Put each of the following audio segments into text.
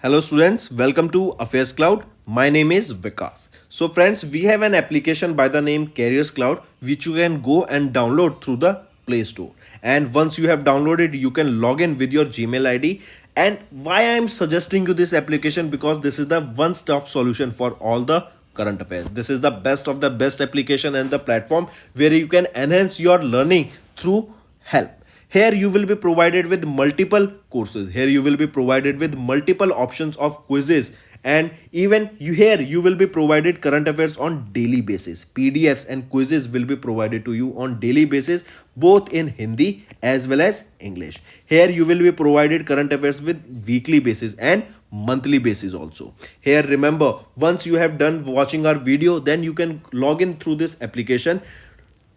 Hello students, welcome to AffairsCloud. My name is Vikas. So friends, we have an application by the name CareersCloud which you can go and download through the Play Store. And once you have downloaded, you can log in with your Gmail ID. And why I am suggesting you this application, because this is the one-stop solution for all the current affairs. This is the best of the best application and the platform where you can enhance your learning through help. Here you will be provided with multiple courses. Here you will be provided with multiple options of quizzes, and even you will be provided current affairs on daily basis. PDFs and quizzes will be provided to you on daily basis, both in Hindi as well as English. Here you will be provided current affairs with weekly basis and monthly basis also. Here remember, once you have done watching our video, then you can log in through this application,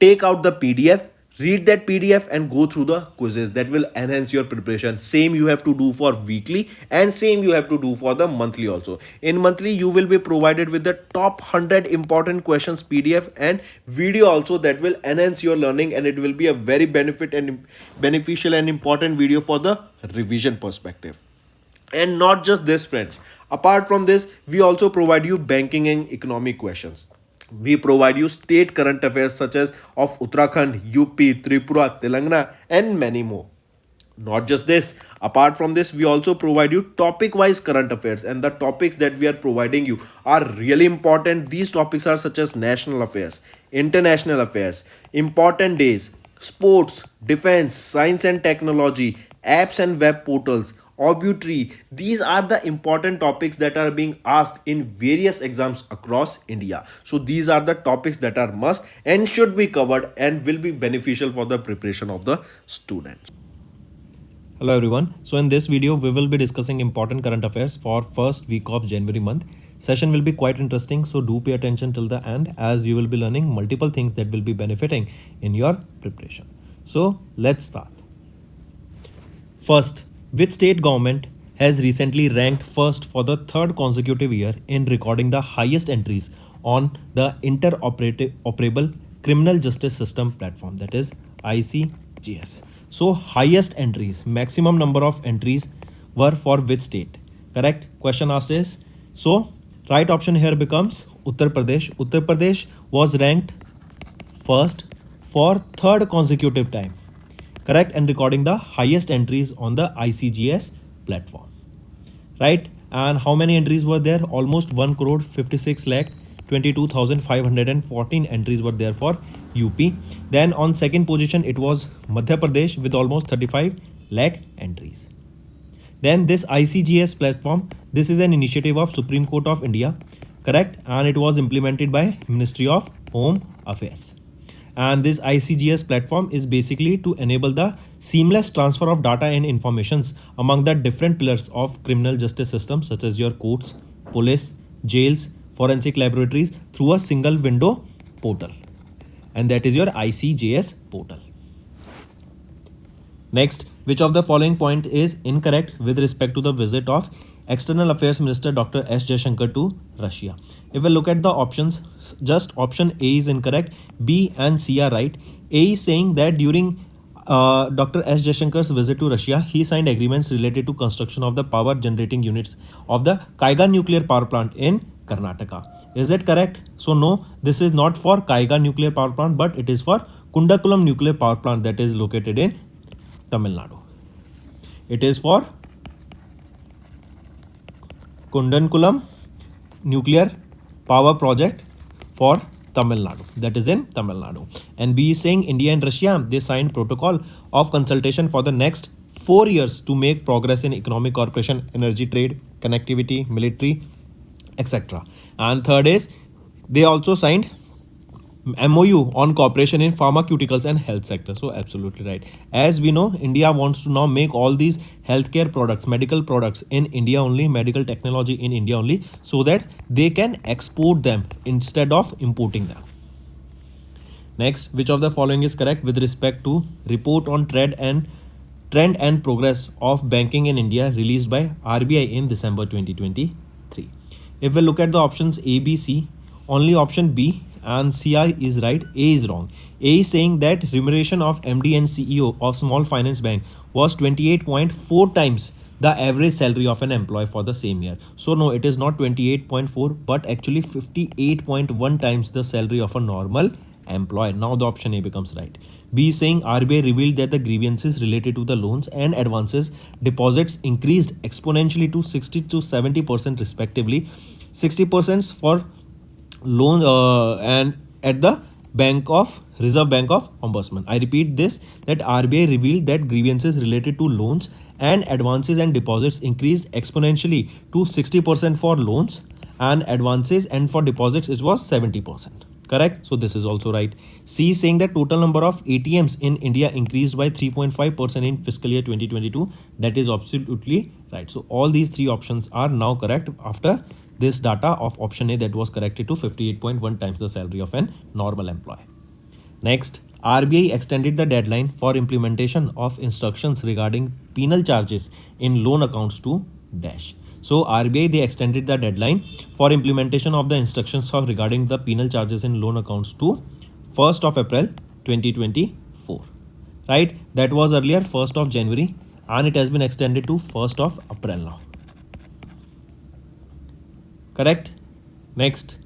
take out the PDF, read that PDF and go through the quizzes. That will enhance your preparation. Same you have to do for weekly and same you have to do for the monthly also. In monthly you will be provided with the top 100 important questions PDF and video also, that will enhance your learning, and it will be a very beneficial and important video for the revision perspective. And not just this friends, apart from this we also provide you banking and economic questions. We provide you state current affairs such as of Uttarakhand, UP, Tripura, Telangana, and many more. Not just this, apart from this, we also provide you topic wise current affairs, and the topics that we are providing you are really important. These topics are such as national affairs, international affairs, important days, sports, defense, science and technology, apps and web portals, obituary. These are the important topics that are being asked in various exams across India. So these are the topics that are must and should be covered and will be beneficial for the preparation of the students. Hello everyone. So in this video, we will be discussing important current affairs for first week of January month. Session will be quite interesting, so do pay attention till the end, as you will be learning multiple things that will be benefiting in your preparation. So let's start. First, which state government has recently ranked first for the third consecutive year in recording the highest entries on the interoperable criminal justice system platform, that is ICGS? So highest entries, maximum number of entries were for which state? Correct question asked is, so right option here becomes Uttar Pradesh. Uttar Pradesh was ranked first for third consecutive time. Correct, and recording the highest entries on the ICGS platform. Right, and how many entries were there? Almost 1 crore 56 lakh 22,514 entries were there for UP. Then on second position it was Madhya Pradesh with almost 35 lakh entries. Then this ICGS platform, this is an initiative of Supreme Court of India, correct, and it was implemented by Ministry of Home Affairs. And this ICGS platform is basically to enable the seamless transfer of data and informations among the different pillars of criminal justice system, such as your courts, police, jails, forensic laboratories, through a single window portal, and that is your ICJS portal. Next, which of the following point is incorrect with respect to the visit of External Affairs Minister Dr. S. Jaishankar to Russia? If we look at the options, just option A is incorrect, B and C are right. A is saying that during Dr. S. Jaishankar's visit to Russia, he signed agreements related to construction of the power generating units of the Kaiga nuclear power plant in Karnataka. Is it correct? So no, this is not for Kaiga nuclear power plant, but it is for Kundakulam nuclear power plant that is located in Tamil Nadu. It is for Kundankulam nuclear power project for Tamil Nadu, that is in Tamil Nadu. And B is saying India and Russia, they signed protocol of consultation for the next 4 years to make progress in economic cooperation, energy trade, connectivity, military, etc. And third is they also signed MOU on cooperation in pharmaceuticals and health sector. So absolutely right. As we know, India wants to now make all these healthcare products, medical products in India only, medical technology in India only, so that they can export them instead of importing them. Next, which of the following is correct with respect to report on trend and progress of banking in India released by RBI in December 2023? If we look at the options A, B, C, only option B and CI is right, A is wrong. A is saying that remuneration of MD and CEO of small finance bank was 28.4 times the average salary of an employee for the same year. So no, it is not 28.4 but actually 58.1 times the salary of a normal employee. Now the option A becomes right. B is saying RBI revealed that the grievances related to the loans and advances deposits increased exponentially to 60 to 70% respectively. 60% for loan and at the Bank of Reserve Bank of Ombudsman. I repeat this, that RBI revealed that grievances related to loans and advances and deposits increased exponentially to 60% for loans and advances, and for deposits it was 70%. Correct? So this is also right. C is saying that total number of ATMs in India increased by 3.5% in fiscal year 2022. That is absolutely right. So all these three options are now correct after this data of option A that was corrected to 58.1 times the salary of an normal employee. Next, RBI extended the deadline for implementation of instructions regarding penal charges in loan accounts to dash. So RBI, they extended the deadline for implementation of the instructions of regarding the penal charges in loan accounts to 1st of April 2024. Right? That was earlier 1st of January and it has been extended to 1st of April now. Correct? Next,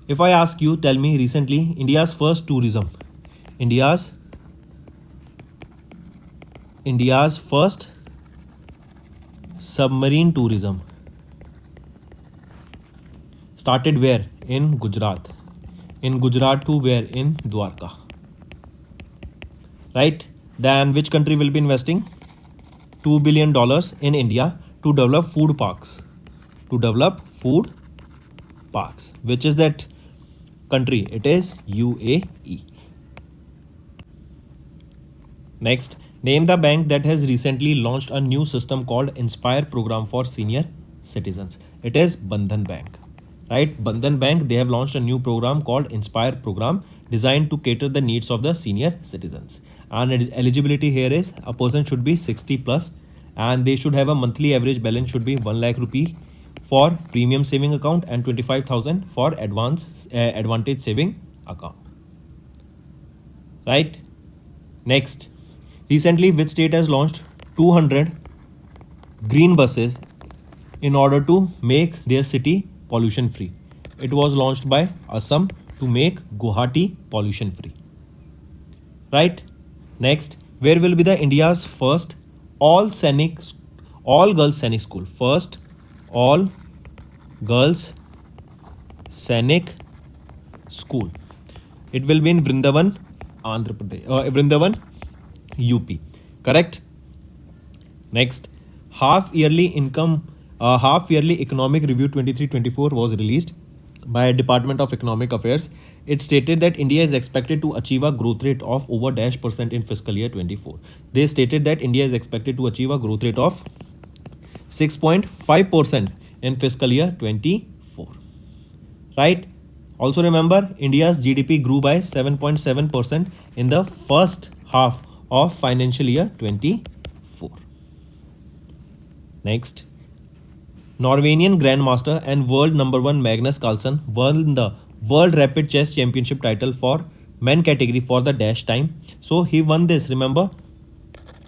if I ask you, tell me recently India's first first submarine tourism started where? In Gujarat. In Gujarat to where? In Dwarka. Right? Then which country will be investing $2 billion in India to develop food parks? Which is that country? It is UAE. Next, name the bank that has recently launched a new system called Inspire program for senior citizens. It is Bandhan Bank. Right? Bandhan Bank, they have launched a new program called Inspire program designed to cater the needs of the senior citizens. And eligibility here is a person should be 60 plus and they should have a monthly average balance should be 1 lakh rupee for premium saving account and 25,000 for advantage saving account. Right? Next, recently which state has launched 200 green buses in order to make their city pollution free? It was launched by Assam to make Guwahati pollution free. Right? Next, where will be the India's first all girls Sainik school? First all girls Sainik school. It will be in Vrindavan, Andhra Pradesh, Vrindavan, UP. Correct? Next, half yearly economic review 23-24 was released by Department of Economic Affairs. It stated that India is expected to achieve a growth rate of over -% in fiscal year 24. They stated that India is expected to achieve a growth rate of 6.5% in fiscal year 24. Right? Also remember, India's GDP grew by 7.7% in the first half of financial year 24. Next, Norwegian Grandmaster and world number 1 Magnus Carlsen won the World Rapid Chess Championship title for men category for the dash time. So he won this. Remember,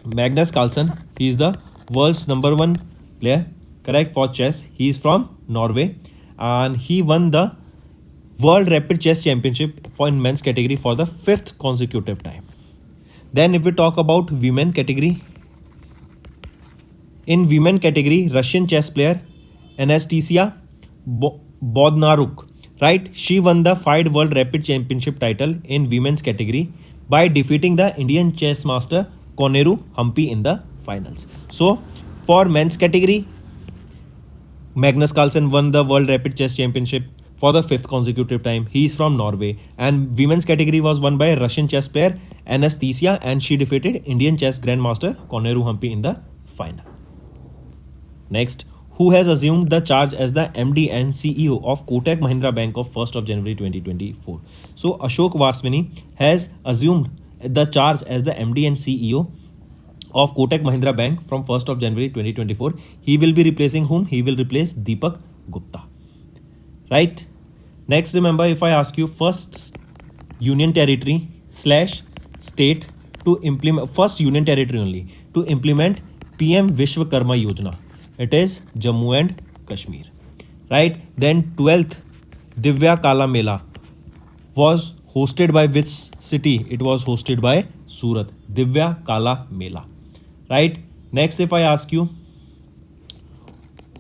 Magnus Carlsen, he is the world's number 1 player, correct, for chess. He is from Norway and he won the World Rapid Chess Championship for in men's category for the 5th consecutive time. Then if we talk about women category, in women category, Russian chess player Anastasia Bodnaruk, right? She won the FIDE World Rapid Championship title in women's category by defeating the Indian chess master Koneru Humpy in the finals. So for men's category, Magnus Carlsen won the World Rapid Chess Championship for the 5th consecutive time. He is from Norway. And women's category was won by Russian chess player Anastasia and she defeated Indian chess grandmaster Koneru Humpy in the final. Next, who has assumed the charge as the MD and CEO of Kotak Mahindra Bank of 1st of January 2024? So Ashok Vaswani has assumed the charge as the MD and CEO of Kotak Mahindra Bank from 1st of January 2024. He will be replacing whom? He will replace Deepak Gupta. Right? Next, remember, if I ask you first union territory / state to implement, first union territory only, to implement PM Vishwakarma Yojana? It is Jammu and Kashmir, right? Then 12th Divya Kala Mela was hosted by which city? It was hosted by Surat. Divya Kala Mela, right? Next, if I ask you,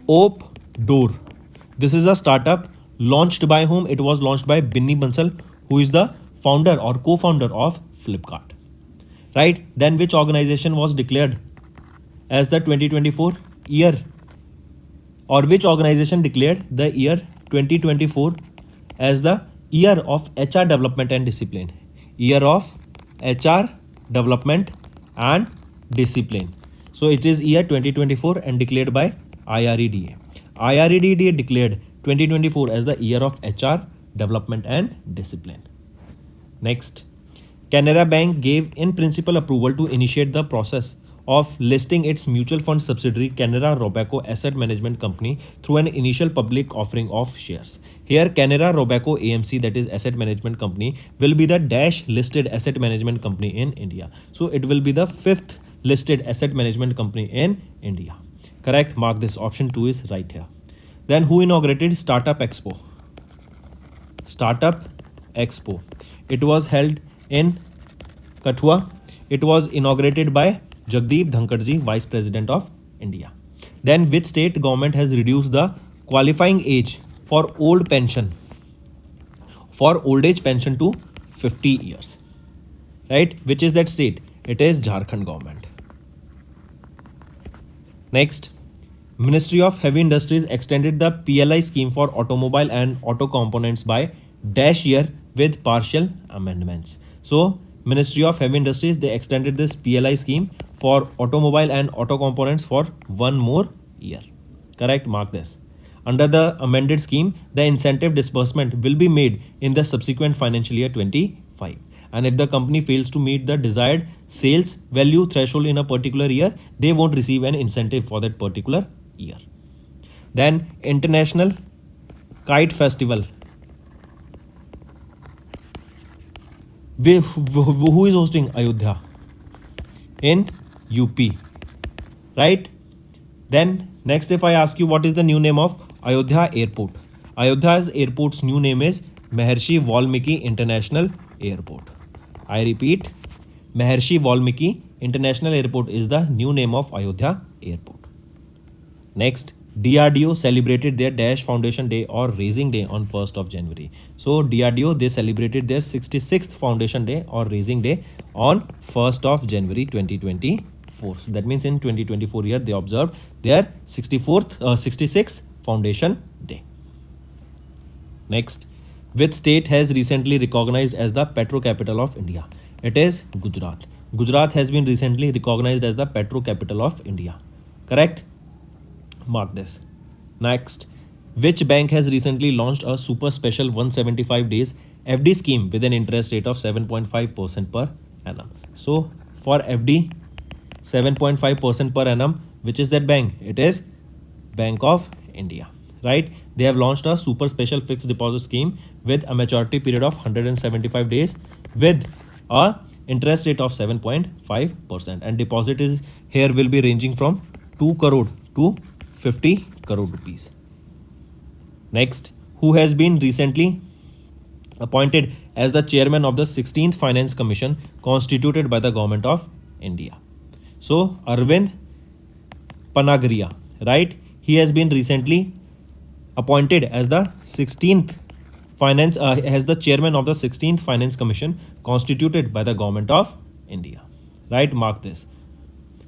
Op Door, this is a startup launched by whom? It was launched by Binny Bansal, who is the founder or co-founder of Flipkart, right? Then which organization was declared as the 2024 year, or which organization declared the year 2024 as the year of HR development and discipline? Year of HR development and discipline. So it is year 2024 and declared by IREDA. IREDA declared 2024 as the year of HR development and discipline. Next, Canara Bank gave in principle approval to initiate the process of listing its mutual fund subsidiary Canara Robeco Asset Management Company through an initial public offering of shares. Here Canara Robeco AMC, that is Asset Management Company, will be the dash listed asset management company in India. So it will be the 5th listed asset management company in India. Correct, mark this, option 2 is right here. Then who inaugurated Startup Expo? Startup Expo. It was held in Kathua. It was inaugurated by Jagdeep Dhankardji, Vice President of India. Then which state government has reduced the qualifying age for old pension, for old age pension to 50 years? Right? Which is that state? It is Jharkhand government. Next, Ministry of Heavy Industries extended the PLI scheme for automobile and auto components by dash year with partial amendments. So Ministry of Heavy Industries, they extended this PLI scheme for automobile and auto components for 1 more year. Correct, mark this. Under the amended scheme, the incentive disbursement will be made in the subsequent financial year 25. And if the company fails to meet the desired sales value threshold in a particular year, they won't receive an incentive for that particular year. Then International Kite Festival. Who is hosting? Ayodhya in UP, right? Then next, if I ask you what is the new name of Ayodhya Airport? Ayodhya's airport's new name is Maharshi Valmiki International Airport. I repeat, Maharshi Valmiki International Airport is the new name of Ayodhya Airport. Next, DRDO celebrated their Dash Foundation Day or Raising Day on 1st of January. So DRDO, they celebrated their 66th Foundation Day or Raising Day on 1st of January 2024. So that means in 2024 year they observed their 66th Foundation Day. Next, which state has recently recognized as the petro capital of India? It is Gujarat. Gujarat has been recently recognized as the petro capital of India. Correct? Mark this. Next, which bank has recently launched a super special 175 days FD scheme with an interest rate of 7.5% per annum? So for FD 7.5% per annum, which is that bank? It is Bank of India, right? They have launched a super special fixed deposit scheme with a maturity period of 175 days with a interest rate of 7.5%, and deposit is here will be ranging from 2 crore to 50 crore rupees. Next, who has been recently appointed as the chairman of the 16th Finance Commission constituted by the Government of India? So Arvind Panagria, right? He has been recently appointed as the 16th finance as the chairman of the 16th Finance Commission constituted by the Government of India, right? Mark this.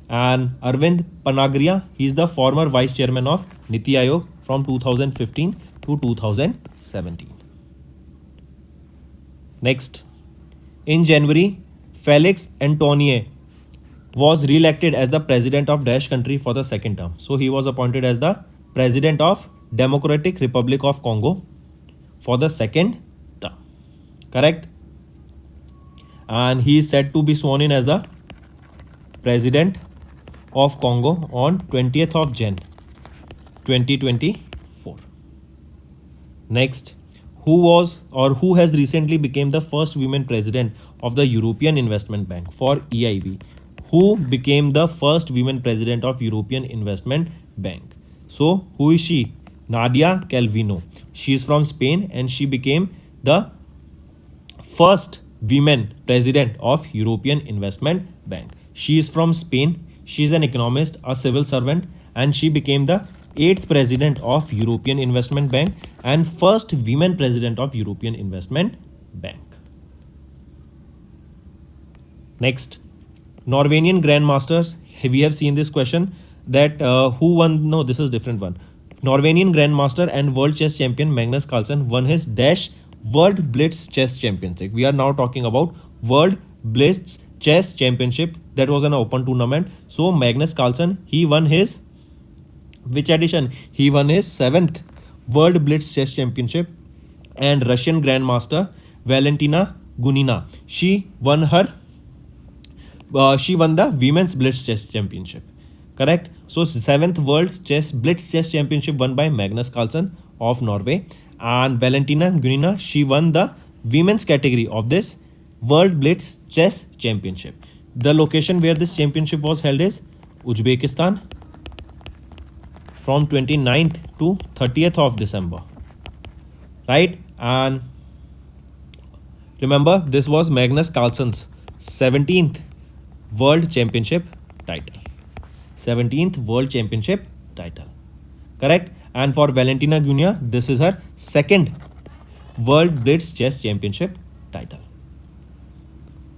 And Arvind Panagria, he is the former vice chairman of Niti Aayog from 2015 to 2017. Next, in January, Felix Antoine was re-elected as the president of Dash country for the second term. So he was appointed as the president of Democratic Republic of Congo for the second term. Correct? And he is said to be sworn in as the president of Congo on 20th of Jan 2024. Next, who has recently become the first women president of the European Investment Bank for EIB? who became the first women president of European Investment Bank. So, who is she? Nadia Calvino. She is from Spain and she became the first women president of European Investment Bank. She is from Spain. She is an economist, a civil servant, and she became the eighth president of European Investment Bank and first women president of European Investment Bank. Next, Norwegian Grandmasters. We have seen this question that who won? No, this is different one. Norwegian Grandmaster and World Chess Champion Magnus Carlsen won his dash World Blitz Chess Championship. We are now talking about World Blitz Chess Championship. That was an open tournament. So Magnus Carlsen, he won his which edition? He won his 7th World Blitz Chess Championship. And Russian Grandmaster Valentina Gunina, she won the Women's Blitz Chess Championship. Correct. So 7th World Blitz Chess Championship won by Magnus Carlsen of Norway, and Valentina Gunina, she won the women's category of this World Blitz Chess Championship. The location where this championship was held is Uzbekistan from 29th to 30th of December. Right? And remember, this was Magnus Carlsen's 17th World Championship title. 17th World Championship title. Correct? And for Valentina Gunina, this is her 2nd World Blitz Chess Championship title.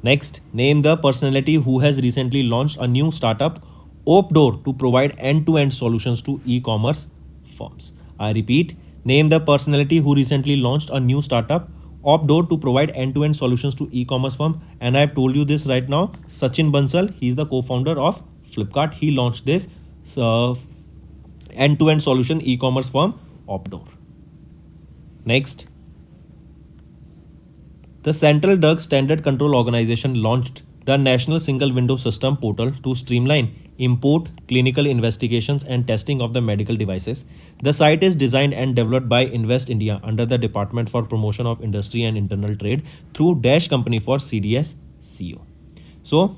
Next, name the personality who has recently launched a new startup, Opdoor, to provide end-to-end solutions to e-commerce firms. I repeat, name the personality who recently launched a new startup, Opdoor, to provide end-to-end solutions to e-commerce firm. And I have told you this right now. Sachin Bansal, he is the co-founder of Flipkart. He launched this end-to-end solution e-commerce firm, Opdoor. Next, the Central Drug Standard Control Organization launched the National Single Window System portal to streamline import, clinical investigations and testing of the medical devices. The site is designed and developed by Invest India under the Department for Promotion of Industry and Internal Trade through Dash Company for CDS CO. So,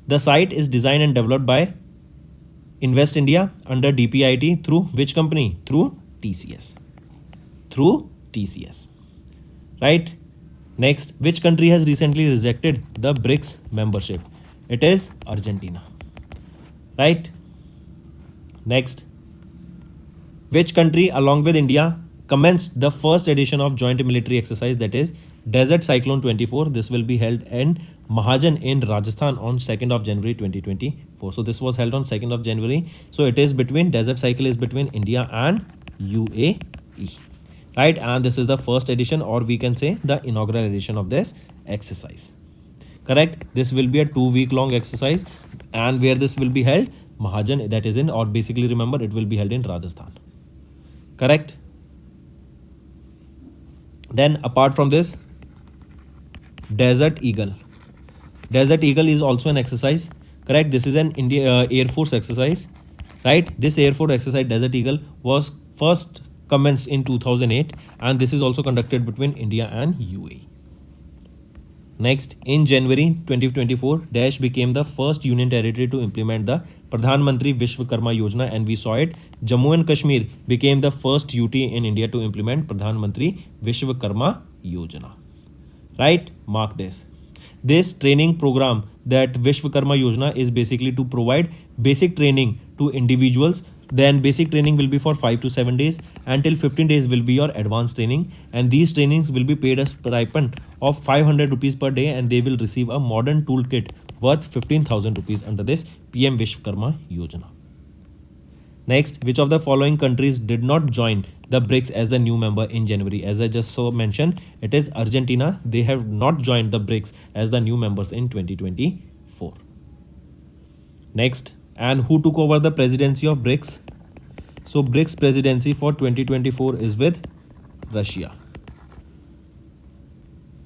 the site is designed and developed by Invest India under DPIT through which company? Through TCS. Through TCS. Right? Next, which country has recently rejected the BRICS membership? It is Argentina. Right? Next, which country along with India commenced the first edition of joint military exercise, that is Desert Cyclone 24? This will be held in Mahajan in Rajasthan on 2nd of January 2024. So this was held on 2nd of January. So it is between, Desert Cycle is between India and UAE. Right? And this is the first edition, or we can say the inaugural edition of this exercise. Correct? This will be a 2-week long exercise, and where this will be held? Mahajan, that is in, or basically remember, it will be held in Rajasthan. Correct? Then apart from this, Desert Eagle. Desert Eagle is also an exercise. Correct? This is an Air Force exercise. Right? This Air Force exercise, Desert Eagle, was first commenced in 2008, and this is also conducted between India and UAE. Next, in January 2024, Dash became the first union territory to implement the Pradhan Mantri Vishwakarma Yojana, and we saw it. Jammu and Kashmir became the first UT in India to implement Pradhan Mantri Vishwakarma Yojana. Right? Mark this. This training program, that Vishwakarma Yojana, is basically to provide basic training to individuals. Then basic training will be for 5 to 7 days. Until 15 days will be your advanced training, and these trainings will be paid as stipend of 500 rupees per day, and they will receive a modern toolkit worth 15,000 rupees under this PM Vishwakarma Yojana. Next, which of the following countries did not join the BRICS as the new member in January? As I just mentioned, it is Argentina. They have not joined the BRICS as the new members in 2024. Next, and who took over the presidency of BRICS? So BRICS presidency for 2024 is with Russia.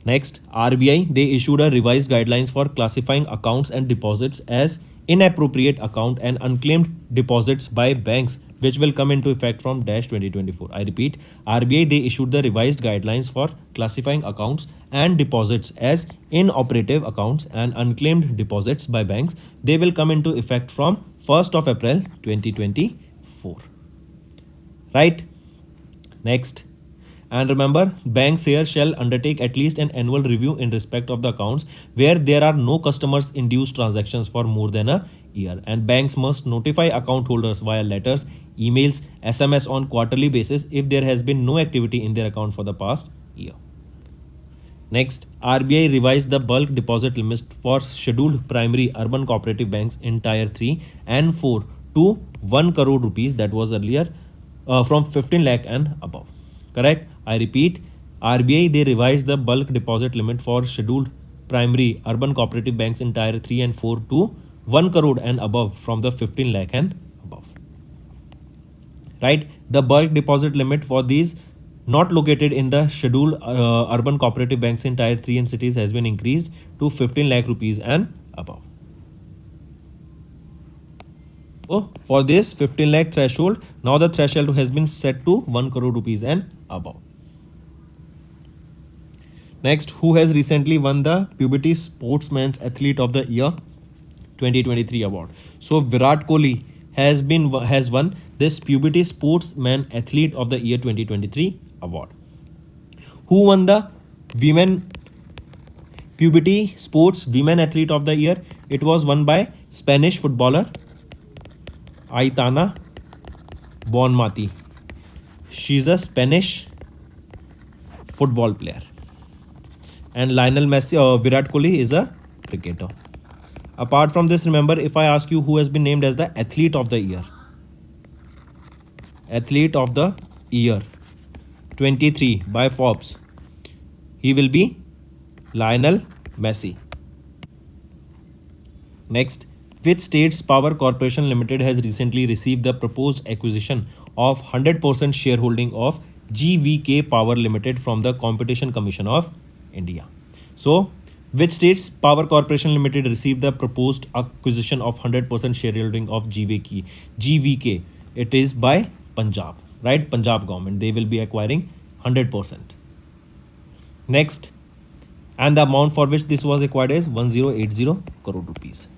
Next, RBI, they issued a revised guidelines for classifying accounts and deposits as inappropriate account and unclaimed deposits by banks which will come into effect from dash 2024. I repeat, RBI, they issued the revised guidelines for classifying accounts and deposits as inoperative accounts and unclaimed deposits by banks. They will come into effect from 1st of April 2024. Right? Next. And remember, banks here shall undertake at least an annual review in respect of the accounts where there are no customers induced transactions for more than a year. And banks must notify account holders via letters, emails, SMS on quarterly basis if there has been no activity in their account for the past year. Next, RBI revised the bulk deposit limits for scheduled primary urban cooperative banks in Tier 3 and 4 to 1 crore rupees, that was earlier from 15 lakh and above. Correct? I repeat, RBI, they revised the bulk deposit limit for scheduled primary urban cooperative banks in Tier 3 and 4 to 1 crore and above from the 15 lakh and above. Right? The bulk deposit limit for these not located in the scheduled urban cooperative banks in Tier 3 and cities has been increased to 15 lakh rupees and above. So for this 15 lakh threshold, now the threshold has been set to 1 crore rupees and above. Next, who has recently won the Puberty Sportsman's Athlete of the Year 2023 award? So Virat Kohli has won this Puberty Sportsman Athlete of the Year 2023 award. Who won the Women Puberty Sports Women Athlete of the Year? It was won by Spanish footballer Aitana Bonmati. She's a Spanish football player. And Lionel Messi or Virat Kohli is a cricketer. Apart from this, remember, if I ask you who has been named as the Athlete of the Year. Athlete of the Year 23 by Forbes. He will be Lionel Messi. Next, which state's Power Corporation Limited has recently received the proposed acquisition of 100% shareholding of GVK Power Limited from the Competition Commission of India? So, which state's Power Corporation Limited received the proposed acquisition of 100% shareholding of GVK? GVK. It is by Punjab, right? Punjab government. They will be acquiring 100%. Next, and the amount for which this was acquired is 1080 crore rupees.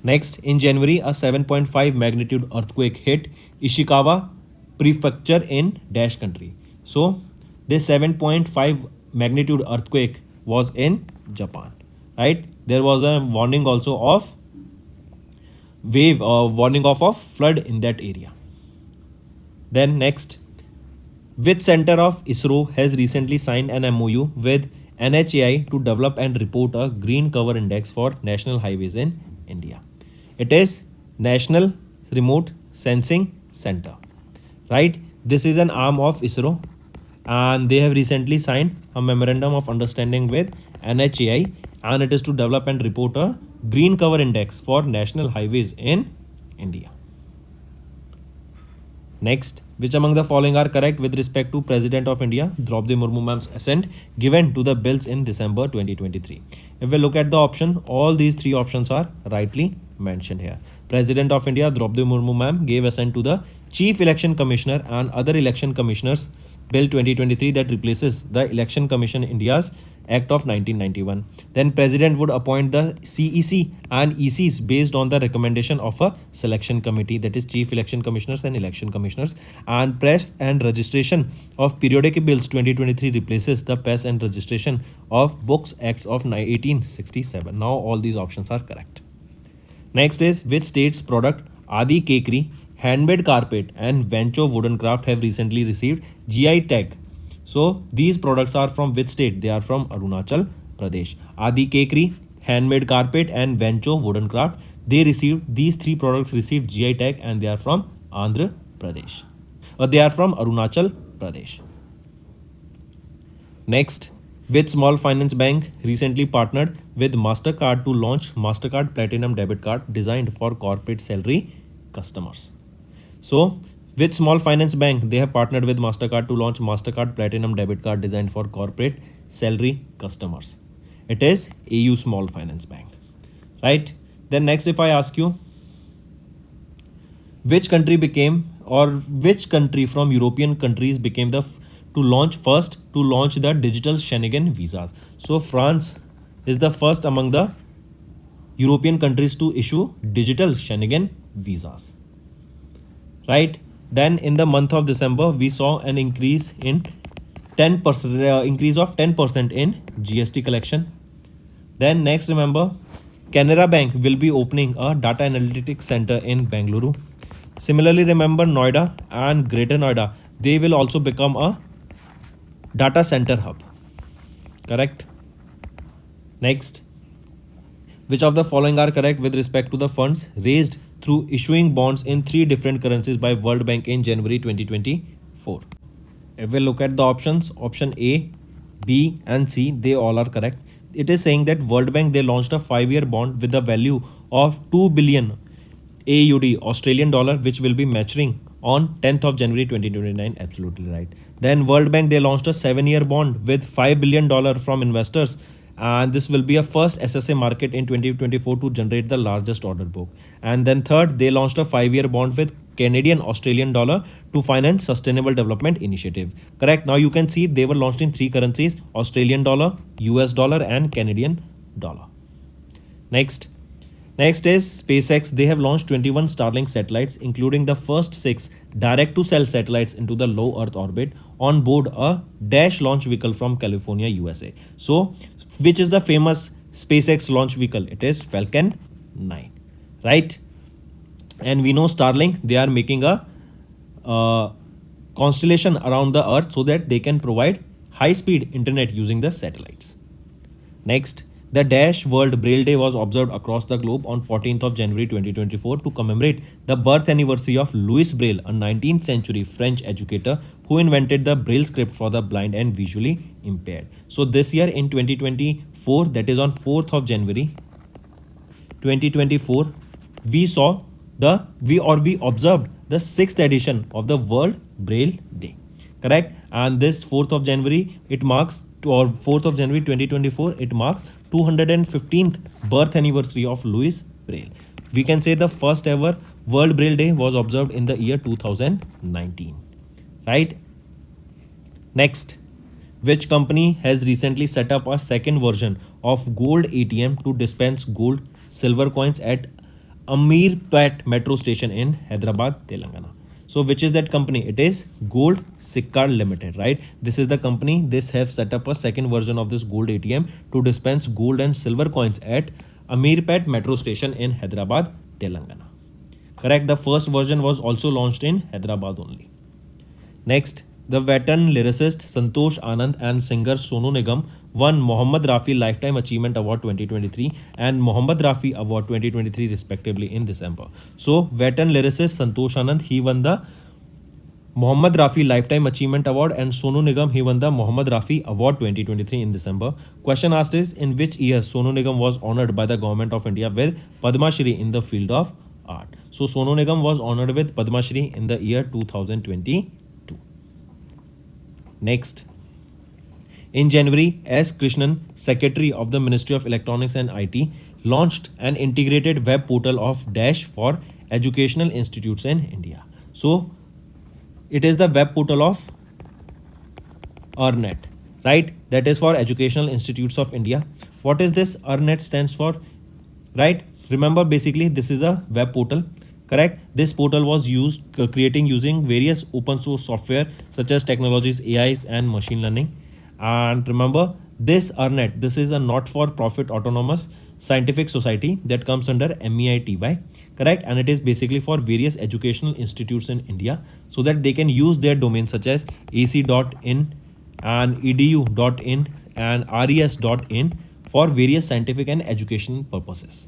Next, in January, a 7.5 magnitude earthquake hit Ishikawa prefecture in dash country. So, this 7.5 magnitude earthquake was in Japan, right? There was a warning also of warning of a flood in that area. Then next, which center of ISRO has recently signed an MOU with NHAI to develop and report a green cover index for national highways in India? It is National Remote Sensing Center, right? This is an arm of ISRO and they have recently signed a memorandum of understanding with NHAI and it is to develop and report a green cover index for national highways in India. Next, which among the following are correct with respect to President of India Draupadi Murmu ma'am's assent given to the bills in December 2023? If we look at the option, all these three options are rightly mentioned here. President of India Draupadi Murmu ma'am gave assent to the Chief Election Commissioner and other election commissioners Bill 2023 that replaces the Election Commission India's Act of 1991. Then President would appoint the CEC and ECs based on the recommendation of a selection committee, that is Chief Election Commissioners and Election Commissioners. And Press and Registration of Periodic Bills 2023 replaces the Press and Registration of Books Acts of 1867. Now all these options are correct. Next is, which state's product Adi Kekri, handmade carpet and Vancho wooden craft have recently received GI tag? So these products are from which state? They are from Arunachal Pradesh. Adi Kekri, handmade carpet and Vancho wooden craft, these three products received GI tag and they are from Andhra Pradesh. They are from Arunachal Pradesh. Next, which small finance bank recently partnered with MasterCard to launch MasterCard Platinum Debit Card designed for corporate salary customers? So, which small finance bank they have partnered with MasterCard to launch MasterCard Platinum Debit Card designed for corporate salary customers? It is AU Small Finance Bank, right? Then next, if I ask you, which country became, or which country from European countries became the to launch first to launch the digital Schengen visas? So France is the first among the European countries to issue digital Schengen visas, right? Then in the month of December, we saw an increase in 10% increase of 10% in GST collection. Then next, remember, Canara Bank will be opening a data analytics center in Bengaluru. Similarly, remember Noida and Greater Noida, they will also become a data center hub. Correct? Next, which of the following are correct with respect to the funds raised through issuing bonds in 3 different currencies by World Bank in January 2024? If we look at the options, option A, B and C, they all are correct. It is saying that World Bank, they launched a 5-year bond with a value of 2 billion AUD, Australian dollar, which will be maturing on 10th of January 2029. Absolutely right. Then World Bank, they launched a 7-year bond with $5 billion from investors, and this will be a first SSA market in 2024 to generate the largest order book. And then third, they launched a 5-year bond with Canadian Australian dollar to finance sustainable development initiative. Correct. Now you can see they were launched in 3 currencies: Australian dollar, US dollar and Canadian dollar. Next is SpaceX. They have launched 21 Starlink satellites, including the first 6 direct-to-cell satellites into the low Earth orbit on board a Dash launch vehicle from California, USA. So, which is the famous SpaceX launch vehicle? It is Falcon 9, right? And we know Starlink, they are making a constellation around the Earth so that they can provide high-speed internet using the satellites. Next, the Dash World Braille Day was observed across the globe on 14th of January 2024 to commemorate the birth anniversary of Louis Braille, a 19th century French educator who invented the Braille script for the blind and visually impaired. So this year in 2024, that is on 4th of January 2024, we observed the 6th edition of the World Braille Day. Correct? And this 4th of January, it marks, or 4th of January 2024, it marks 215th birth anniversary of Louis Braille. We can say the first ever World Braille Day was observed in the year 2019. Right? Next, which company has recently set up a second version of Gold ATM to dispense gold silver coins at Amirpet metro station in Hyderabad, Telangana? So which is that company? It is Gold Sikka Limited, right? This is the company. This have set up a second version of this Gold ATM to dispense gold and silver coins at Amirpet metro station in Hyderabad, Telangana. Correct. The first version was also launched in Hyderabad only. Next, the veteran lyricist Santosh Anand and singer Sonu Nigam won Mohammad Rafi Lifetime Achievement Award 2023 and Mohammad Rafi Award 2023 respectively in December. So, veteran lyricist Santosh Anand, he won the Mohammad Rafi Lifetime Achievement Award, and Sonu Nigam, he won the Mohammad Rafi Award 2023 in December. Question asked is, in which year Sonu Nigam was honored by the government of India with Padma Shri in the field of art? So, Sonu Nigam was honored with Padma Shri in the year 2022. Next, in January, S. Krishnan, Secretary of the Ministry of Electronics and IT, launched an integrated web portal of Dash for educational institutes in India. So, it is the web portal of EarNet, right? That is for Educational Institutes of India. What is this EarNet stands for, right? Remember, basically, this is a web portal. Correct. This portal was creating using various open source software such as technologies, AIs and machine learning. And remember, this EarNet, this is a not-for-profit autonomous scientific society that comes under MEITY. Correct. And it is basically for various educational institutes in India so that they can use their domains such as ac.in and edu.in and res.in for various scientific and educational purposes.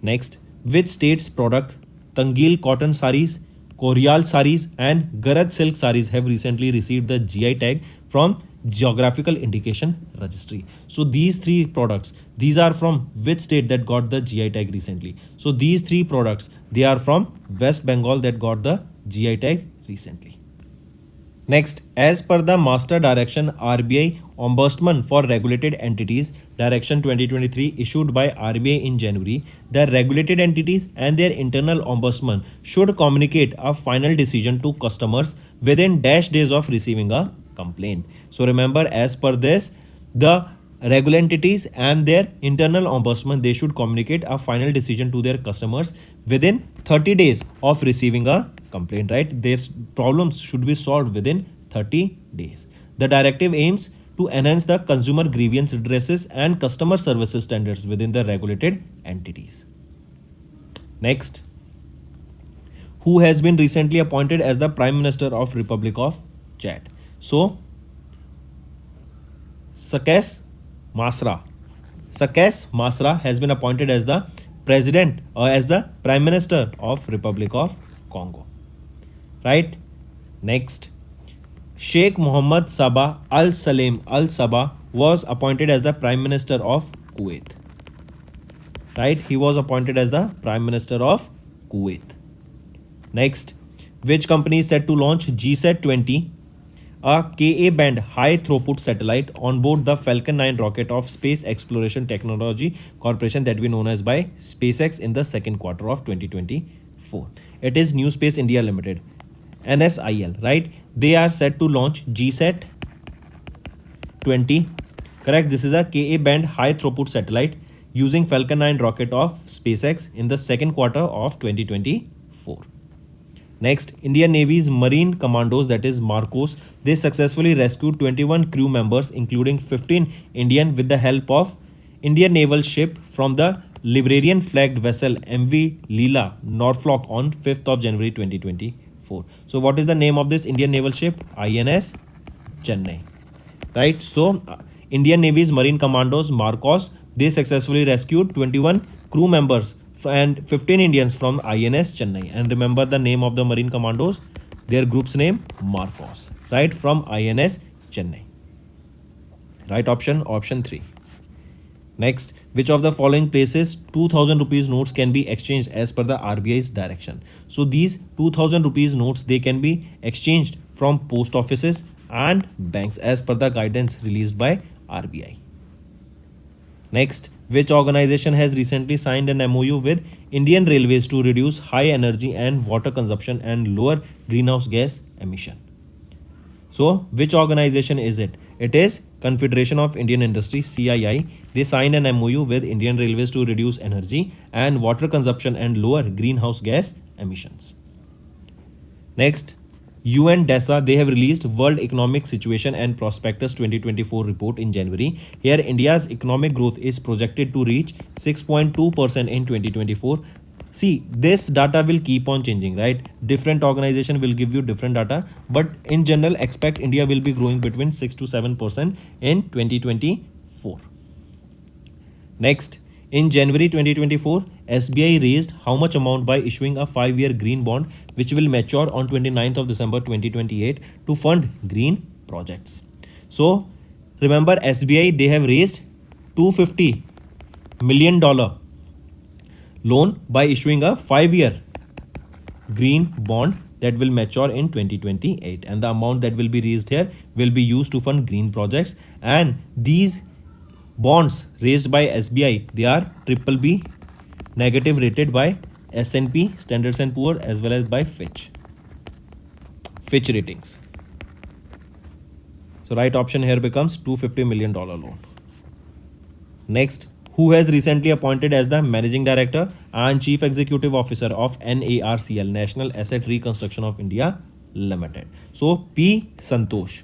Next, which state's product Tangil cotton saris, Koryal saris and Garad silk saris have recently received the GI tag from Geographical Indication Registry? So these 3 products, these are from which state that got the GI tag recently? So these 3 products, they are from West Bengal that got the GI tag recently. Next, as per the Master Direction RBI Ombudsman for Regulated Entities Direction 2023 issued by RBI in January, the regulated entities and their internal ombudsman should communicate a final decision to customers within dash days of receiving a complaint. So remember, as per this, the regular entities and their internal ombudsman, they should communicate a final decision to their customers within 30 days of receiving a complaint, right? Their problems should be solved within 30 days. The directive aims to enhance the consumer grievance redresses and customer services standards within the regulated entities. Next, who has been recently appointed as the Prime Minister of Republic of Chad? So, Sakes Masra. Sakes Masra has been appointed as the President or as the Prime Minister of Republic of Congo. Right? Next, Sheikh Mohammed Sabah Al Salem Al Sabah was appointed as the Prime Minister of Kuwait. Right? He was appointed as the Prime Minister of Kuwait. Next, which company is set to launch GSAT 20, a Ka-band high throughput satellite on board the Falcon 9 rocket of Space Exploration Technology Corporation, that we known as by SpaceX, in the second quarter of 2024. It is New Space India Limited, NSIL, right? They are set to launch GSAT 20. Correct. This is a Ka-band high throughput satellite using Falcon 9 rocket of SpaceX in the second quarter of 2024. Next, Indian Navy's Marine Commandos, that is Marcos, they successfully rescued 21 crew members, including 15 Indian, with the help of Indian naval ship from the Liberian flagged vessel MV Leela Norfolk on 5th of January 2024. So what is the name of this Indian naval ship? INS Chennai. Right? So Indian Navy's Marine Commandos Marcos, they successfully rescued 21 crew members and 15 Indians from INS Chennai. And remember the name of the Marine Commandos, their group's name Marcos, right, from INS Chennai. Right option, option 3. Next, which of the following places 2000 rupees notes can be exchanged as per the RBI's direction? So these 2000 rupees notes, they can be exchanged from post offices and banks as per the guidance released by RBI. Next, which organization has recently signed an MOU with Indian Railways to reduce high energy and water consumption and lower greenhouse gas emission? So, which organization is it? It is Confederation of Indian Industry, CII. They signed an MOU with Indian Railways to reduce energy and water consumption and lower greenhouse gas emissions. Next, UN DESA, they have released World Economic Situation and Prospectus 2024 report in January. Here, India's economic growth is projected to reach 6.2% in 2024. See, this data will keep on changing, right? Different organization will give you different data, but in general, expect India will be growing between 6 to 7% in 2024. Next, in January 2024, SBI raised how much amount by issuing a 5-year green bond which will mature on 29th of December 2028 to fund green projects. So remember, SBI, they have raised $250 million loan by issuing a 5-year green bond that will mature in 2028, and the amount that will be raised here will be used to fund green projects. And these bonds raised by SBI, they are BBB negative rated by S&P, Standards and Poor, as well as by Fitch Ratings. So right option here becomes $250 million loan. Next, who has recently appointed as the Managing Director and Chief Executive Officer of NARCL, National Asset Reconstruction of India Limited? So P. Santosh,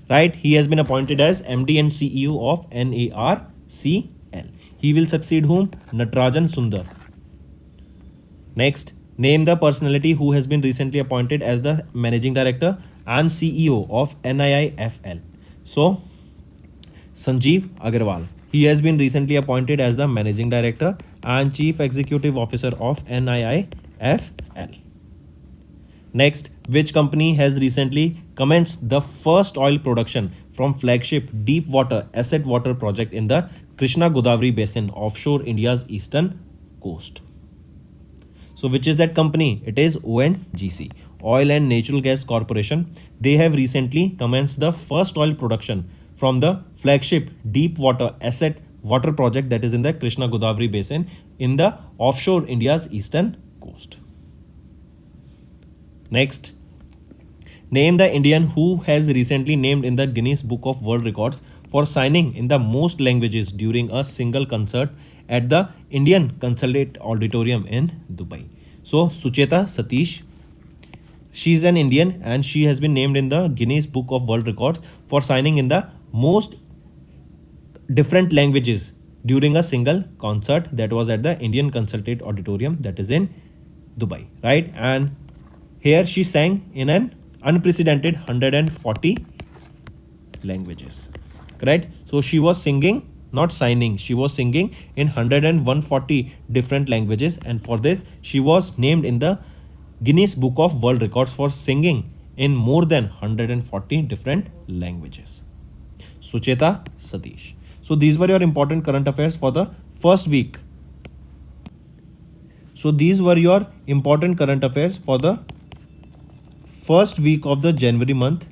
right? He has been appointed as MD and CEO of NARCL. He will succeed whom? Natarajan Sundar. Next, name the personality who has been recently appointed as the Managing Director and CEO of NIIFL. So, Sanjeev Agarwal. He has been recently appointed as the Managing Director and Chief Executive Officer of NIIFL. Next, which company has recently commenced the first oil production from flagship deep water asset water project in the Krishna Godavari Basin offshore India's eastern coast? So which is that company? It is Oil and Natural Gas Corporation. They have recently commenced the first oil production from the flagship deep water asset water project that is in the Krishna Godavari basin in the offshore India's eastern coast. Next, name the Indian who has recently named in the Guinness Book of World Records for signing in the most languages during a single concert at the Indian Consulate Auditorium in Dubai. So, Sucheta Satish, she is an Indian and she has been named in the Guinness Book of World Records for signing in the most different languages during a single concert that was at the Indian Consulate Auditorium that is in Dubai, right? And here she sang in an unprecedented 140 languages, correct? So she was singing, not signing, she was singing in 140 different languages, and for this she was named in the Guinness Book of World Records for singing in more than 140 different languages. Sucheta Satish. So these were your important current affairs for the first week. So these were your important current affairs for the first week of the January month,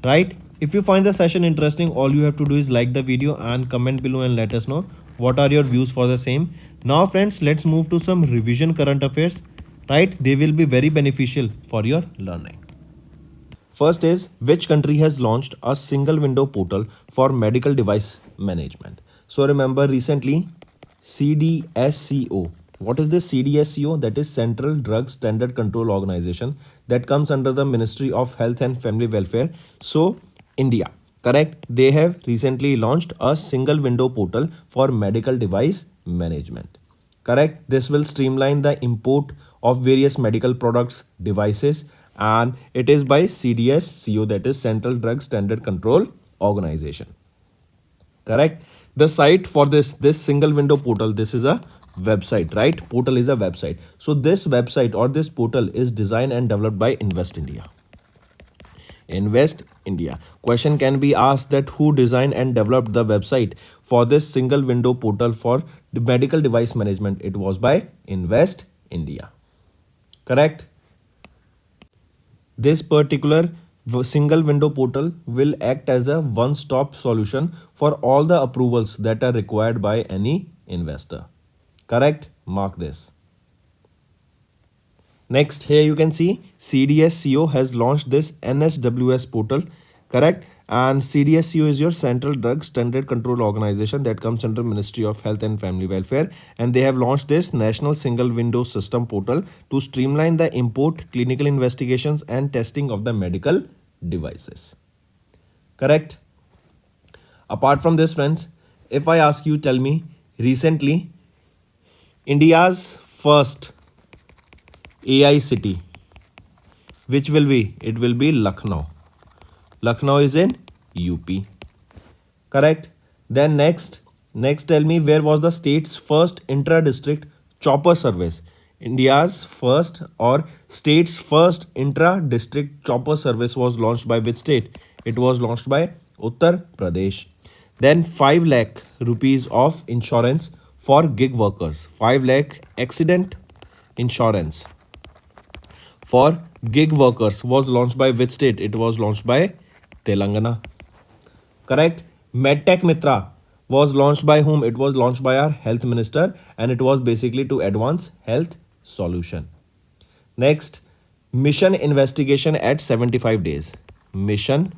right? If you find the session interesting, all you have to do is like the video and comment below and let us know what are your views for the same. Now friends, let's move to some revision current affairs, right? They will be very beneficial for your learning. First is, which country has launched a single window portal for medical device management? So remember recently CDSCO. What is this CDSCO? That is Central Drug Standard Control Organization that comes under the Ministry of Health and Family Welfare. So India, correct? They have recently launched a single window portal for medical device management. Correct? This will streamline the import of various medical products, devices, and it is by CDSCO, that is Central Drug Standard Control Organization. Correct? The site for this single window portal, this is a website, right? Portal is a website. So this website or this portal is designed and developed by Invest India. Invest India. Question can be asked that who designed and developed the website for this single window portal for the medical device management? It was by Invest India. Correct? This particular single window portal will act as a one-stop solution for all the approvals that are required by any investor. Correct? Mark this. Next, here you can see CDSCO has launched this NSWS portal, correct? And CDSCO is your Central Drug Standard Control Organization that comes under Ministry of Health and Family Welfare, and they have launched this National Single Window System portal to streamline the import, clinical investigations and testing of the medical devices. Correct? Apart from this, friends, if I ask you, tell me, recently India's first AI city, which will be? It will be Lucknow. Lucknow is in UP. Correct? Then next tell me, where was the state's first intra-district chopper service? India's first or state's first intra-district chopper service was launched by which state? It was launched by Uttar Pradesh. Then 5 lakh rupees of insurance for gig workers. 5 lakh accident insurance for gig workers was launched by which state? It was launched by Telangana. Correct? MedTech Mitra was launched by whom? It was launched by our health minister, and it was basically to advance health solution. Next, mission investigation at 75 days. Mission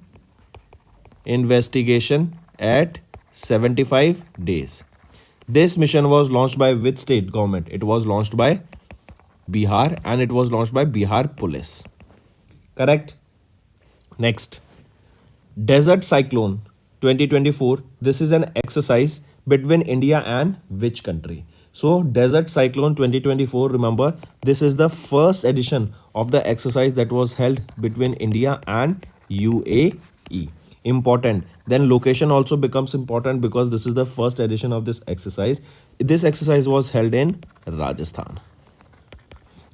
investigation at 75 days. This mission was launched by which state government? It was launched by Bihar, and it was launched by Bihar Police. Correct? Next, Desert Cyclone 2024. This is an exercise between India and which country? So Desert Cyclone 2024, remember, this is the first edition of the exercise that was held between India and UAE. Important. Then location also becomes important because this is the first edition of this exercise. This exercise was held in Rajasthan.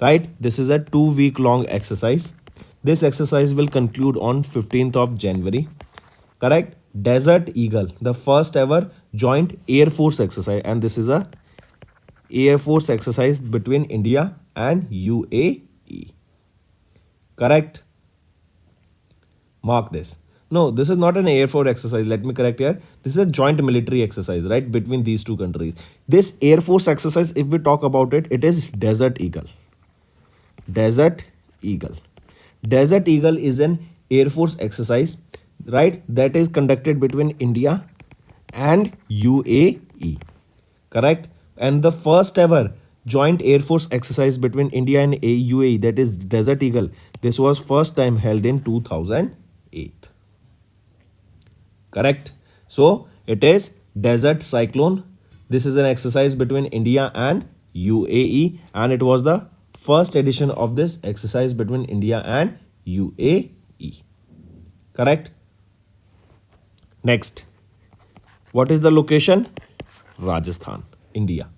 Right? This is a 2-week long exercise. This exercise will conclude on 15th of January. Correct? Desert Eagle, the first ever joint Air Force exercise, and this is a Air Force exercise between India and UAE. Correct? Mark this. No, this is not an Air Force exercise. Let me correct here. This is a joint military exercise, right, between these two countries. This Air Force exercise, if we talk about it, it is Desert Eagle. Desert Eagle. Desert Eagle is an Air Force exercise, right, that is conducted between India and UAE. Correct? And the first ever joint Air Force exercise between India and UAE, that is Desert Eagle, this was first time held in 2008. Correct? So it is Desert Cyclone. This is an exercise between India and UAE, and it was the first edition of this exercise between India and UAE. Correct? Next, what is the location? Rajasthan, India.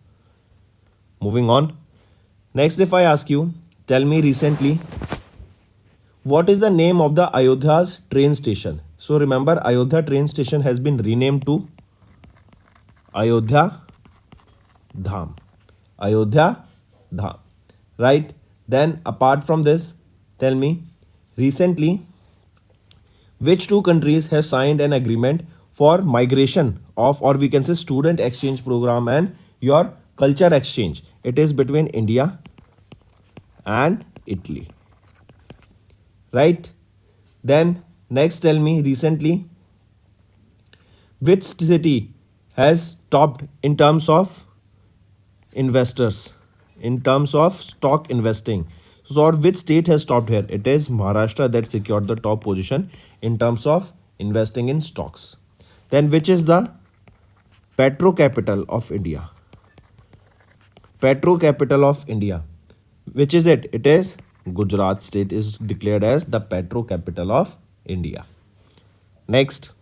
Moving on. Next, if I ask you, tell me recently, what is the name of the Ayodhya's train station? So remember, Ayodhya train station has been renamed to Ayodhya Dham. Ayodhya Dham. Right? Then apart from this, tell me, recently, which two countries have signed an agreement for migration of, or we can say, student exchange program and your culture exchange? It is between India and Italy. Right? Then next, tell me recently, which city has stopped in terms of investors, in terms of stock investing? So, or which state has stopped here? It is Maharashtra that secured the top position in terms of investing in stocks. Then, which is the petro capital of India? Petro capital of India. Which is it? It is Gujarat state is declared as the petro capital of India. Next.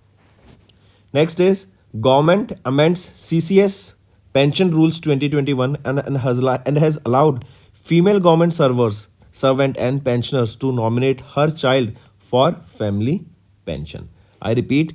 Next is government amends CCS pension rules 2021 and has allowed female government servant and pensioners to nominate her child for family pension. I repeat,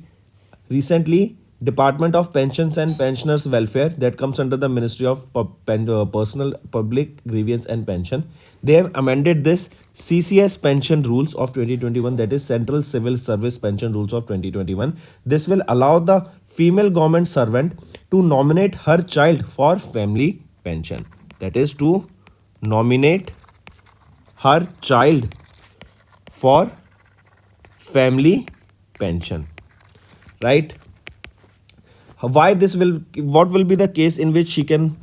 recently Department of Pensions and Pensioners Welfare, that comes under the Ministry of Personal Public Grievance and Pension, they have amended this CCS pension rules of 2021, that is Central Civil Service Pension Rules of 2021. This will allow the female government servant to nominate her child for family pension. That is to nominate her child for family pension. Right? Why this will, what will be the case in which she can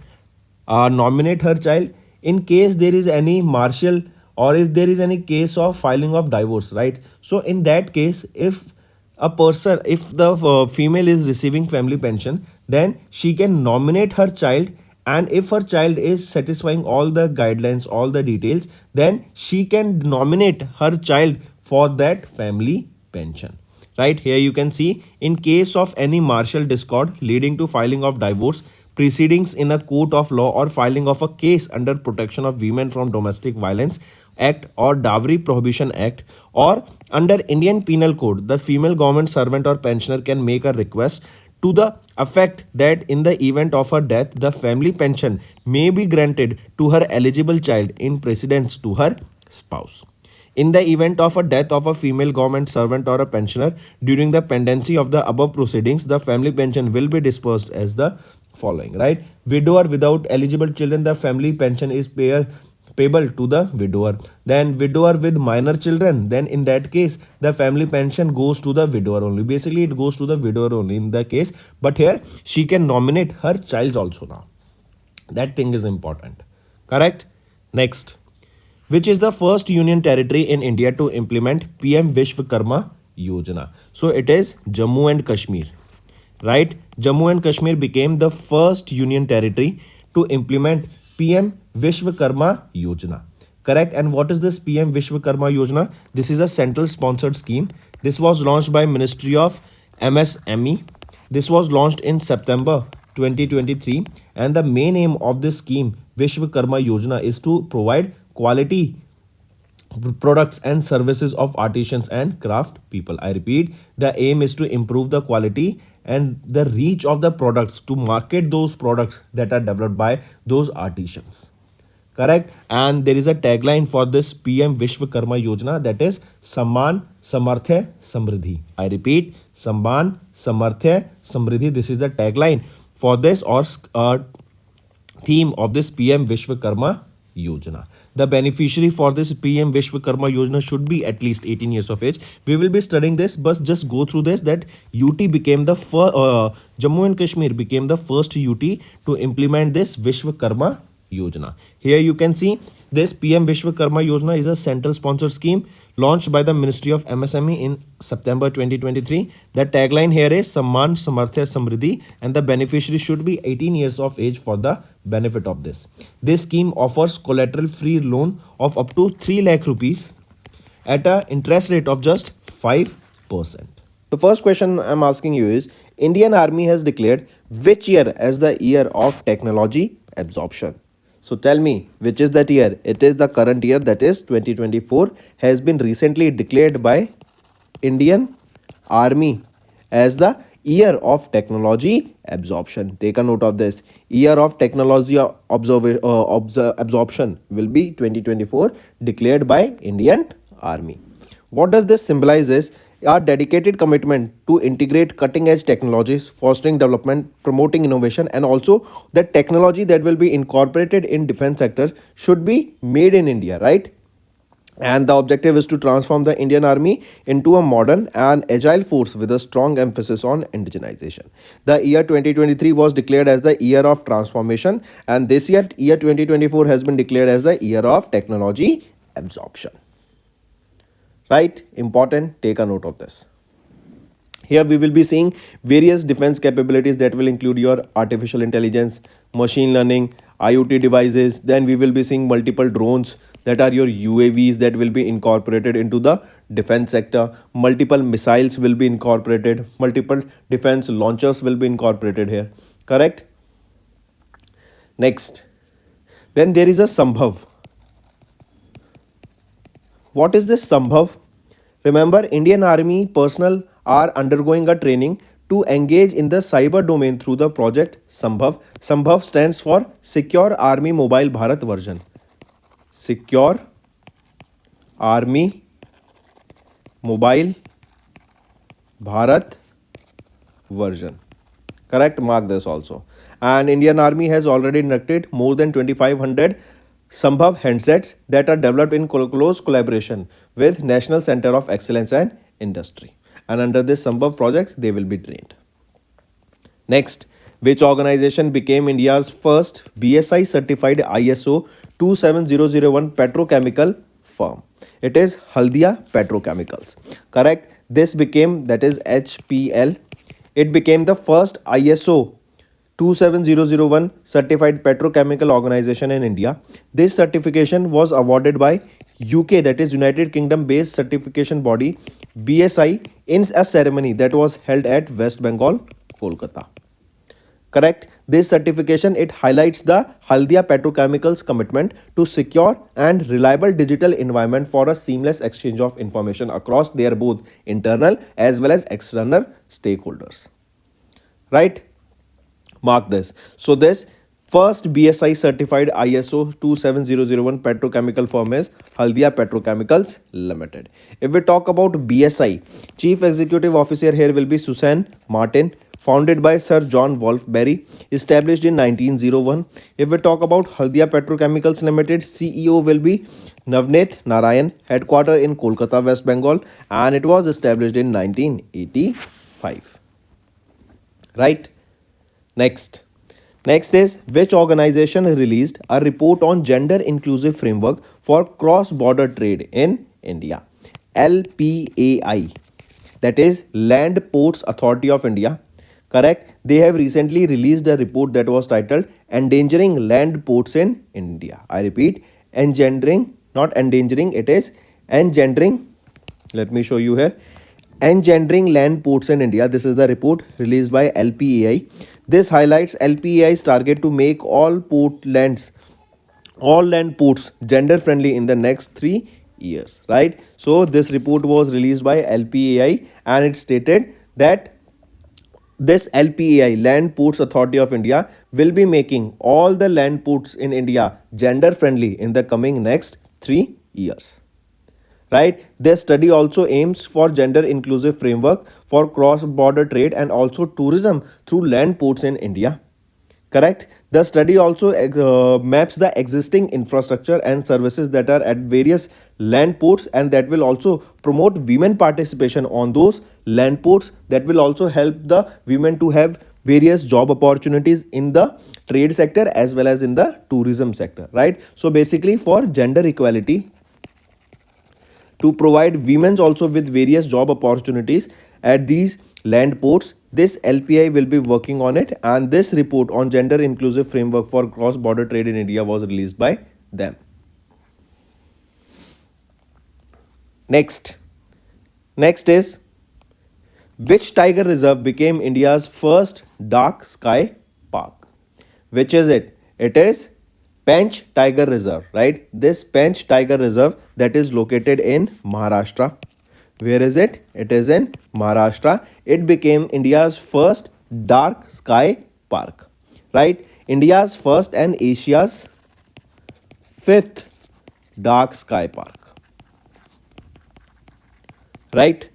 nominate her child? In case there is any martial, or if there is any case of filing of divorce, right? So in that case, if a person, if the female is receiving family pension, then she can nominate her child, and if her child is satisfying all the guidelines, all the details, then she can nominate her child for that family pension. Right, here you can see, in case of any martial discord leading to filing of divorce, proceedings in a court of law, or filing of a case under Protection of Women from Domestic Violence Act or Dowry Prohibition Act, or under Indian Penal Code, the female government servant or pensioner can make a request to the effect that in the event of her death, the family pension may be granted to her eligible child in precedence to her spouse. In the event of a death of a female government servant or a pensioner during the pendency of the above proceedings, the family pension will be dispersed as the following. Right? Widower without eligible children, the family pension is payable to the widower. Then widower with minor children, then in that case the family pension goes to the widower only. Basically it goes to the widower only in the case, but here she can nominate her child also now. That thing is important. Correct? Next. Which is the first union territory in India to implement PM Vishwakarma Yojana? So it is Jammu and Kashmir. Right? Jammu and Kashmir became the first union territory to implement PM Vishwakarma Yojana. Correct? And what is this PM Vishwakarma Yojana? This is a central sponsored scheme. This was launched by Ministry of MSME. This was launched in September 2023, and the main aim of this scheme Vishwakarma Yojana is to provide quality products and services of artisans and craft people. I repeat, the aim is to improve the quality and the reach of the products, to market those products that are developed by those artisans. correct? And there is a tagline for this PM Vishwakarma Yojana, that is Samman Samarthya Samriddhi. I repeat, Samman Samarthya Samriddhi. This is the tagline for this, or theme of this PM Vishwakarma Yojana. The beneficiary for this PM Vishwakarma Yojana should be at least 18 years of age. We will be studying this, but just go through this, that UT became the first, Jammu and Kashmir became the first UT to implement this Vishwakarma Yojana. Here you can see this PM Vishwakarma Yojana is a central sponsored scheme launched by the Ministry of MSME in September 2023. The tagline here is Samman Samarthya Samriddhi, and the beneficiary should be 18 years of age for the benefit of this. This scheme offers collateral free loan of up to 3 lakh rupees at an interest rate of just 5%. The first question I'm asking you is, Indian Army has declared which year as the year of technology absorption? So tell me, which is that year? It is the current year, that is 2024, has been recently declared by Indian Army as the year of technology absorption. Take a note of this. Year of technology absorption will be 2024, declared by Indian Army. What does this symbolize is our dedicated commitment to integrate cutting edge technologies, fostering development, promoting innovation, and also the technology that will be incorporated in defense sector should be made in India, right? And the objective is to transform the Indian Army into a modern and agile force with a strong emphasis on indigenization. The year 2023 was declared as the year of transformation, and this year 2024 has been declared as the year of technology absorption. Right? Important. Take a note of this. Here we will be seeing various defense capabilities that will include your artificial intelligence, machine learning, IoT devices. Then we will be seeing multiple drones, that are your UAVs, that will be incorporated into the defense sector. Multiple missiles will be incorporated. Multiple defense launchers will be incorporated here. Correct? Next. Then there is a Sambhav. What is this Sambhav? Remember, Indian Army personnel are undergoing a training to engage in the cyber domain through the project Sambhav. Sambhav stands for Secure Army Mobile Bharat version. Secure Army Mobile Bharat version. Correct? Mark this also. And Indian Army has already inducted more than 2,500 Sambhav handsets that are developed in close collaboration with National Center of Excellence and Industry. And under this Sambhav project, they will be trained. Next, which organization became India's first BSI certified ISO 27001 petrochemical firm? It is Haldia Petrochemicals. Correct? This became, that is HPL. It became the first ISO 27001 certified petrochemical organization in India. This certification was awarded by UK, that is United Kingdom based certification body BSI, in a ceremony that was held at West Bengal, Kolkata. Correct? This certification, it highlights the Haldia Petrochemicals commitment to secure and reliable digital environment for a seamless exchange of information across their both internal as well as external stakeholders. Right? Mark this. So this first BSI certified ISO 27001 petrochemical firm is Haldia Petrochemicals Limited. If we talk about BSI, Chief Executive Officer here will be Susan Martin, founded by Sir John Wolfe Berry, established in 1901. If we talk about Haldia Petrochemicals Limited, CEO will be Navneet Narayan, headquartered in Kolkata, West Bengal, and it was established in 1985. Right? Next is, which organization released a report on gender inclusive framework for cross-border trade in India? LPAI, that is Land Ports Authority of India. Correct? They have recently released a report that was titled Endangering Land Ports in India. I repeat, engendering, not endangering, it is engendering. Let me show you here. Engendering Land Ports in India. This is the report released by LPAI. This highlights LPAI's target to make all land ports gender friendly in the next 3 years. Right? So this report was released by LPAI, and it stated that This LPAI, Land Ports Authority of India, will be making all the land ports in India gender friendly in the coming next 3 years. Right? This study also aims for gender inclusive framework for cross border trade and also tourism through land ports in India. Correct? The study also maps the existing infrastructure and services that are at various land ports, and that will also promote women participation on those land ports. That will also help the women to have various job opportunities in the trade sector as well as in the tourism sector, right? So basically for gender equality, to provide women also with various job opportunities at these land ports, this LPI will be working on it, and this report on gender inclusive framework for cross border trade in India was released by them. Next is, which tiger reserve became India's first dark sky park? Which is it? It is Pench Tiger Reserve, right? This Pench Tiger Reserve that is located in Maharashtra. Where is it? It is in Maharashtra. It became India's first dark sky park, right? India's first and Asia's fifth dark sky park, right?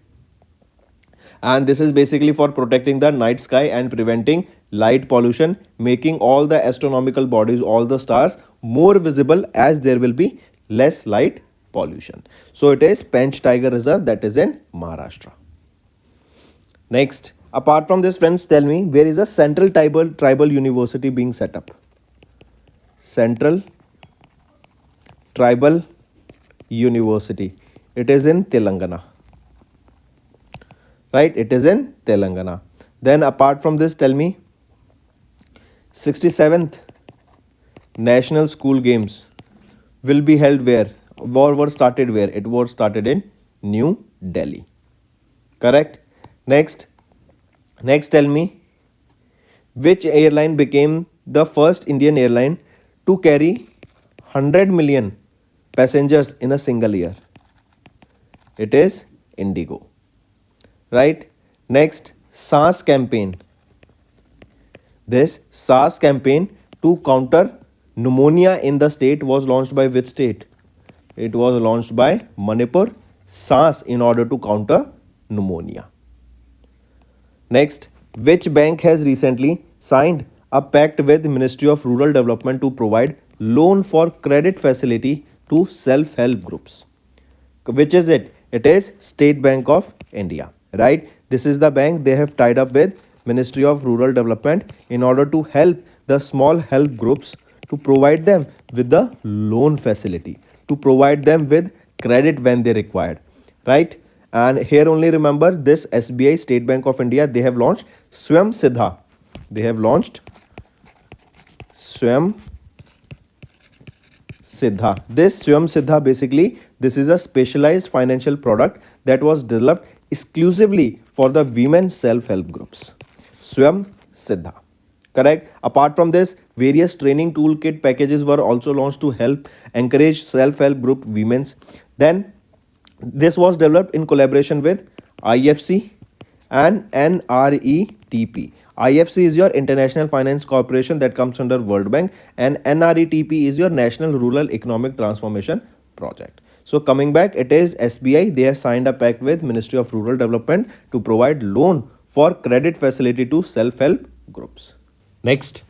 And this is basically for protecting the night sky and preventing light pollution, making all the astronomical bodies, all the stars more visible, as there will be less light pollution. So it is Pench Tiger Reserve that is in Maharashtra. Next, apart from this, friends, tell me, where is a Central Tribal University being set up? Central Tribal University. It is in Telangana. Right? It is in Telangana. Then apart from this, tell me, 67th National School Games will be held where? Or were started where? It was started in New Delhi. Correct? Next tell me, which airline became the first Indian airline to carry 100 million passengers in a single year? It is Indigo. Right? Next, SARS campaign. This SARS campaign to counter pneumonia in the state was launched by which state? It was launched by Manipur. SARS in order to counter pneumonia. Next, which bank has recently signed a pact with the Ministry of Rural Development to provide loan for credit facility to self-help groups? Which is it? It is State Bank of India. Right? This is the bank. They have tied up with Ministry of Rural Development in order to help the small help groups, to provide them with the loan facility, to provide them with credit when they required. Right? And here only remember this SBI, State Bank of India, they have launched Swam Siddha. They have launched Swam Siddha. This Swam Siddha, basically, this is a specialized financial product that was developed exclusively for the women self-help groups. Swam Siddha. Correct? Apart from this, various training toolkit packages were also launched to help encourage self-help group women's. Then this was developed in collaboration with IFC and NRETP. IFC is your International Finance Corporation that comes under World Bank, and NRETP is your National Rural Economic Transformation Project. So coming back, it is SBI. They have signed a pact with Ministry of Rural Development to provide loan for credit facility to self-help groups. Next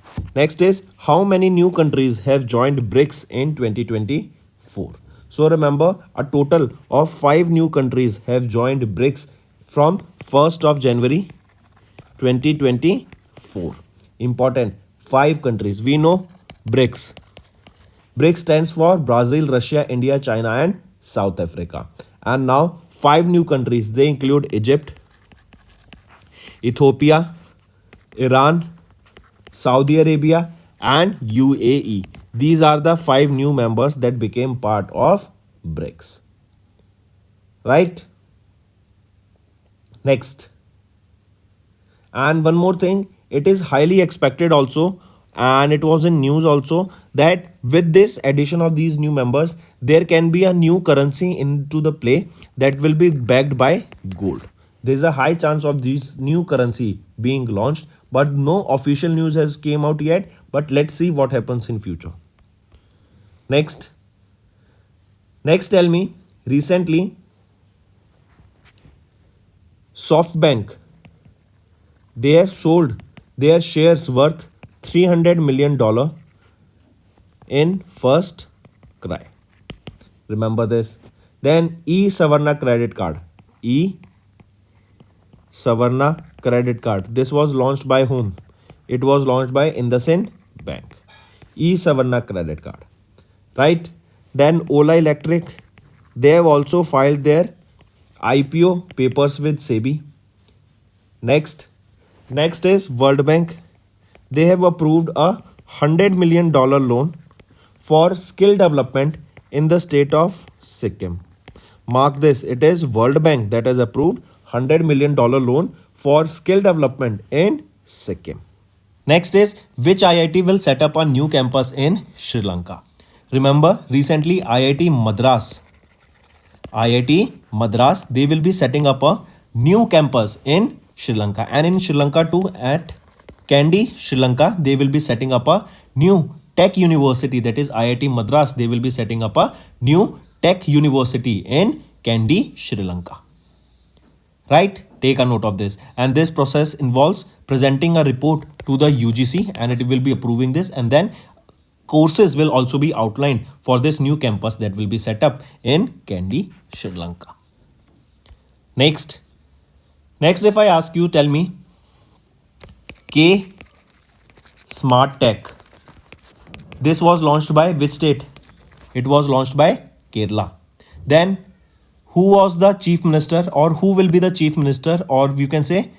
is, how many new countries have joined BRICS in 2024? So remember, a total of 5 new countries have joined BRICS from 1st of January 2024. Important, 5 countries. We know BRICS. BRICS stands for Brazil, Russia, India, China and South Africa. And now 5 new countries. They include Egypt, Ethiopia, Iran, Saudi Arabia and UAE. These are the 5 new members that became part of BRICS. Right? Next. And one more thing, it is highly expected also, and it was in news also, that with this addition of these new members, there can be a new currency into the play that will be backed by gold. There's a high chance of this new currency being launched, but no official news has came out yet. But let's see what happens in future. Next, tell me, recently SoftBank, they have sold their shares worth $300 million in first cry. Remember this. Then Savarna credit card. Savarna credit card. This was launched by whom? It was launched by IndusInd Bank. Savarna credit card. Right? Then Ola Electric. They have also filed their IPO papers with SEBI. Next is World Bank. They have approved a $100 million loan for skill development in the state of Sikkim. Mark this, it is World Bank that has approved $100 million loan for skill development in Sikkim. Next is which IIT will set up a new campus in Sri Lanka. Remember recently IIT Madras, they will be setting up a new campus in Sri Lanka, and in Sri Lanka too, at Kandy, Sri Lanka, they will be setting up a new tech university, that is IIT Madras. They will be setting up a new tech university in Kandy, Sri Lanka. Right? Take a note of this. And this process involves presenting a report to the UGC, and it will be approving this, and then courses will also be outlined for this new campus that will be set up in Kandy, Sri Lanka. Next, if I ask you, tell me, K Smart Tech, this was launched by which state? It was launched by Kerala. Then who was the chief minister, or who will be the chief minister, or you can say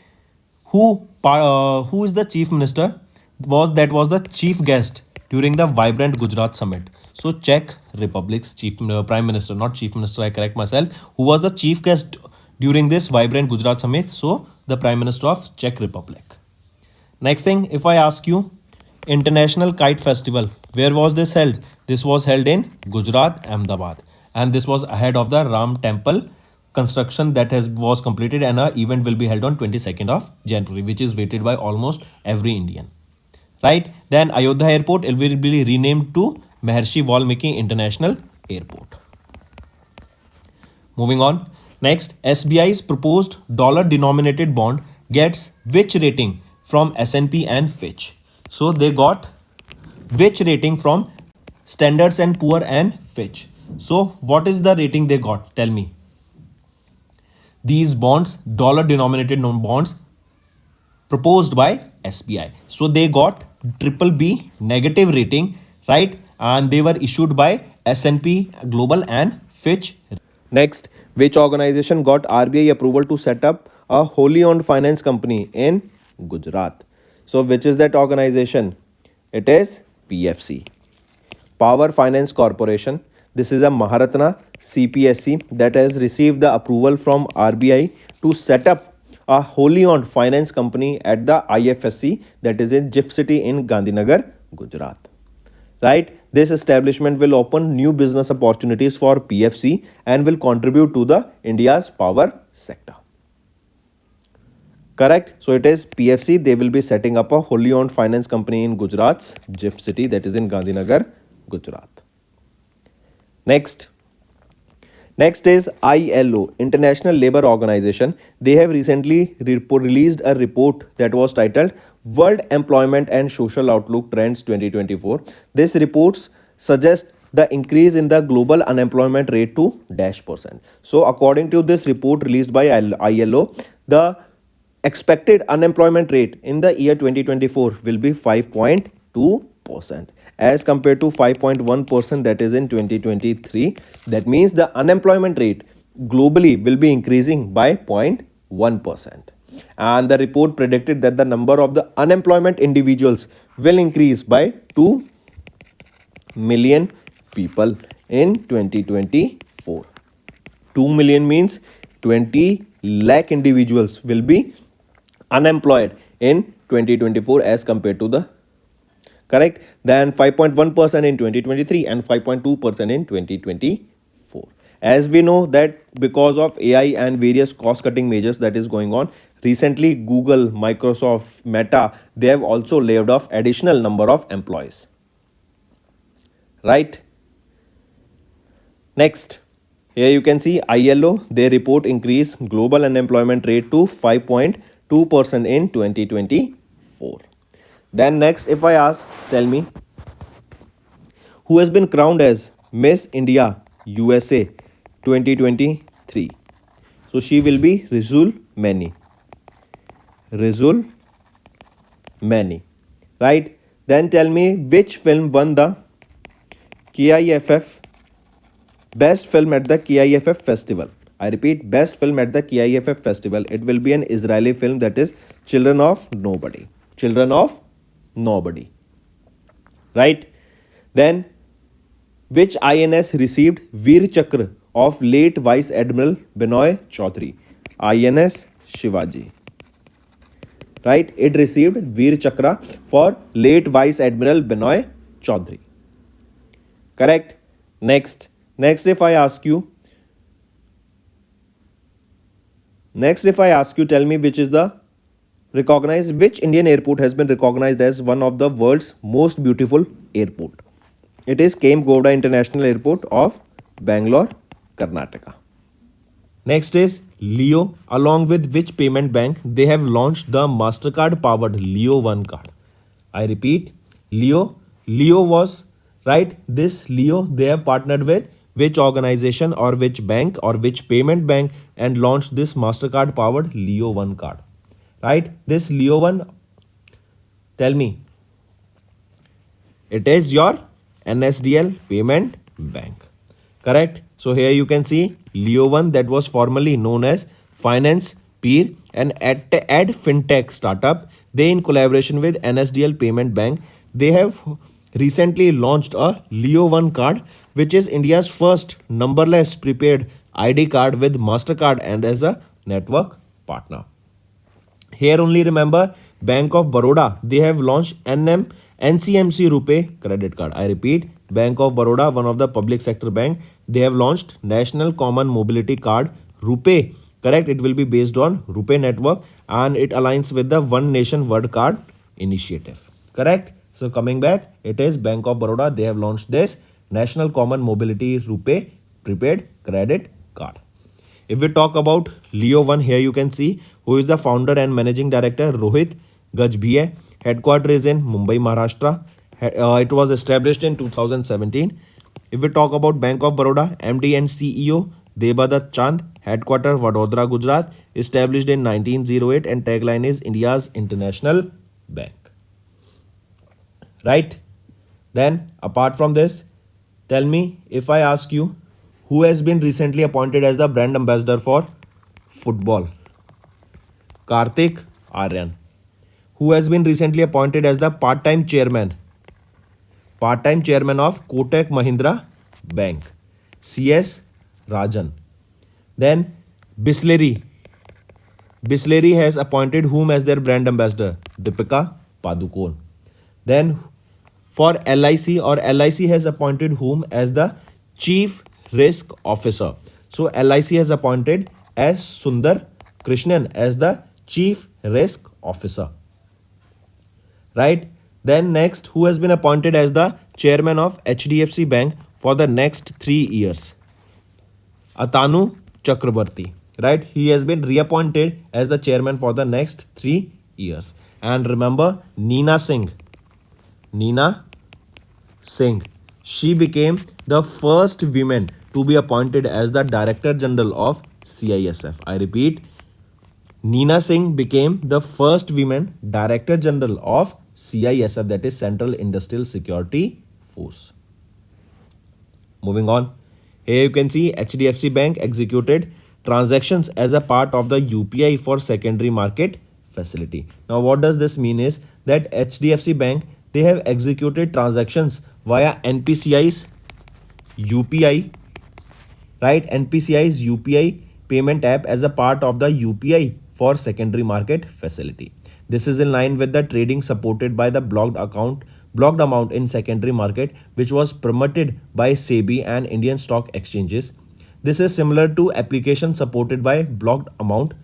who is the chief minister was the chief guest during the Vibrant Gujarat Summit. So Czech Republic's prime minister, not chief minister, I correct myself. Who was the chief guest during this Vibrant Gujarat Summit? So the prime minister of Czech Republic. Next thing, if I ask you, International Kite Festival, where was this held? This was held in Gujarat, Ahmedabad, and this was ahead of the Ram Temple construction that was completed, and an event will be held on 22nd of January, which is waited by almost every Indian. Right? Then Ayodhya Airport, it will be renamed to Maharshi Valmiki International Airport. Moving on. Next, SBI's proposed dollar-denominated bond gets which rating from S&P and Fitch? So they got which rating from Standards and Poor and Fitch? So what is the rating they got? Tell me. These bonds, dollar-denominated bonds, proposed by SBI. So they got BBB negative rating, right? And they were issued by S&P Global and Fitch. Next, which organization got RBI approval to set up a wholly owned finance company in Gujarat? So which is that organization? It is PFC, Power Finance Corporation. This is a Maharatna CPSC that has received the approval from RBI to set up a wholly owned finance company at the IFSC, that is in GIFT City in Gandhinagar, Gujarat. Right? This establishment will open new business opportunities for PFC and will contribute to the India's power sector. Correct? So it is PFC. They will be setting up a wholly owned finance company in Gujarat's GIFT City, that is in Gandhinagar, Gujarat. Next is ILO, International Labour Organization. They have recently released a report that was titled World Employment and Social Outlook Trends 2024. This report suggests the increase in the global unemployment rate to -%. So according to this report released by ILO, the expected unemployment rate in the year 2024 will be 5.2%. as compared to 5.1% that is in 2023. That means the unemployment rate globally will be increasing by 0.1%. And the report predicted that the number of the unemployment individuals will increase by 2 million people in 2024. 2 million means 20 lakh individuals will be unemployed in 2024 as compared to the correct, then 5.1% in 2023 and 5.2% in 2024. As we know that because of AI and various cost cutting measures that is going on, recently Google, Microsoft, Meta, they have also laid off additional number of employees. Right? Next, here you can see ILO, they report increase global unemployment rate to 5.2% in 2024. Then next, if I ask, tell me, who has been crowned as Miss India USA 2023? So she will be Rizul Mani. Rizul Mani. Right? Then tell me which film won the KIFF Best Film at the KIFF Festival. I repeat, Best Film at the KIFF Festival. It will be an Israeli film, that is Children of Nobody. Children of Nobody. Right? Then, which INS received Veer Chakra of late Vice Admiral Binoy Chaudhary? INS Shivaji. Right? It received Veer Chakra for late Vice Admiral Binoy Chaudhary. Correct? Next, if I ask you, tell me which Indian airport has been recognized as one of the world's most beautiful airport. It is Kemp Gowda International Airport of Bangalore, Karnataka. Next is Leo. Along with which payment bank they have launched the MasterCard powered Leo One card? I repeat, Leo. Leo was right. This Leo, they have partnered with which organization or which bank or which payment bank and launched this MasterCard powered Leo One card. Right? This Leo One, tell me. It is your NSDL payment bank. Correct? So here you can see Leo One, that was formerly known as Finance Peer, an ad fintech startup. They, in collaboration with NSDL Payment Bank, they have recently launched a Leo One card, which is India's first numberless prepaid ID card with MasterCard and as a network partner. Here only remember, Bank of Baroda, they have launched NCMC Rupee credit card. I repeat, Bank of Baroda, one of the public sector bank, they have launched National Common Mobility Card Rupee. Correct? It will be based on Rupee network and it aligns with the One Nation World Card initiative. Correct? So coming back, it is Bank of Baroda, they have launched this National Common Mobility Rupee prepaid credit card. If we talk about Leo One, here you can see who is the founder and managing director, Rohit Gajbhiye. Headquarters is in Mumbai, Maharashtra. It was established in 2017. If we talk about Bank of Baroda, MD and CEO Debadat Chand. Headquarters Vadodara, Gujarat. Established in 1908 and tagline is India's International Bank. Right? Then apart from this, tell me, if I ask you, who has been recently appointed as the brand ambassador for football? Karthik Aryan. Who has been recently appointed as the part-time chairman of Kotak Mahindra Bank? CS Rajan. Then Bisleri. Bisleri has appointed whom as their brand ambassador? Deepika Padukone. Then for LIC, or LIC has appointed whom as the chief risk officer? So LIC has appointed as Sundar Krishnan as the chief risk officer. Right? Then next, who has been appointed as the chairman of HDFC Bank for the next 3 years? Atanu Chakrabarti. Right? He has been reappointed as the chairman for the next 3 years. And remember, Neena Singh. She became the first woman to be appointed as the Director General of CISF. I repeat, Neena Singh became the first woman Director General of CISF, that is Central Industrial Security Force. Moving on. Here you can see HDFC Bank executed transactions as a part of the UPI for secondary market facility. Now what does this mean is that HDFC Bank, they have executed transactions via NPCI's UPI, right? NPCI's UPI payment app as a part of the UPI for secondary market facility. This is in line with the trading supported by the blocked amount in secondary market, which was permitted by SEBI and Indian stock exchanges. This is similar to application supported by blocked amount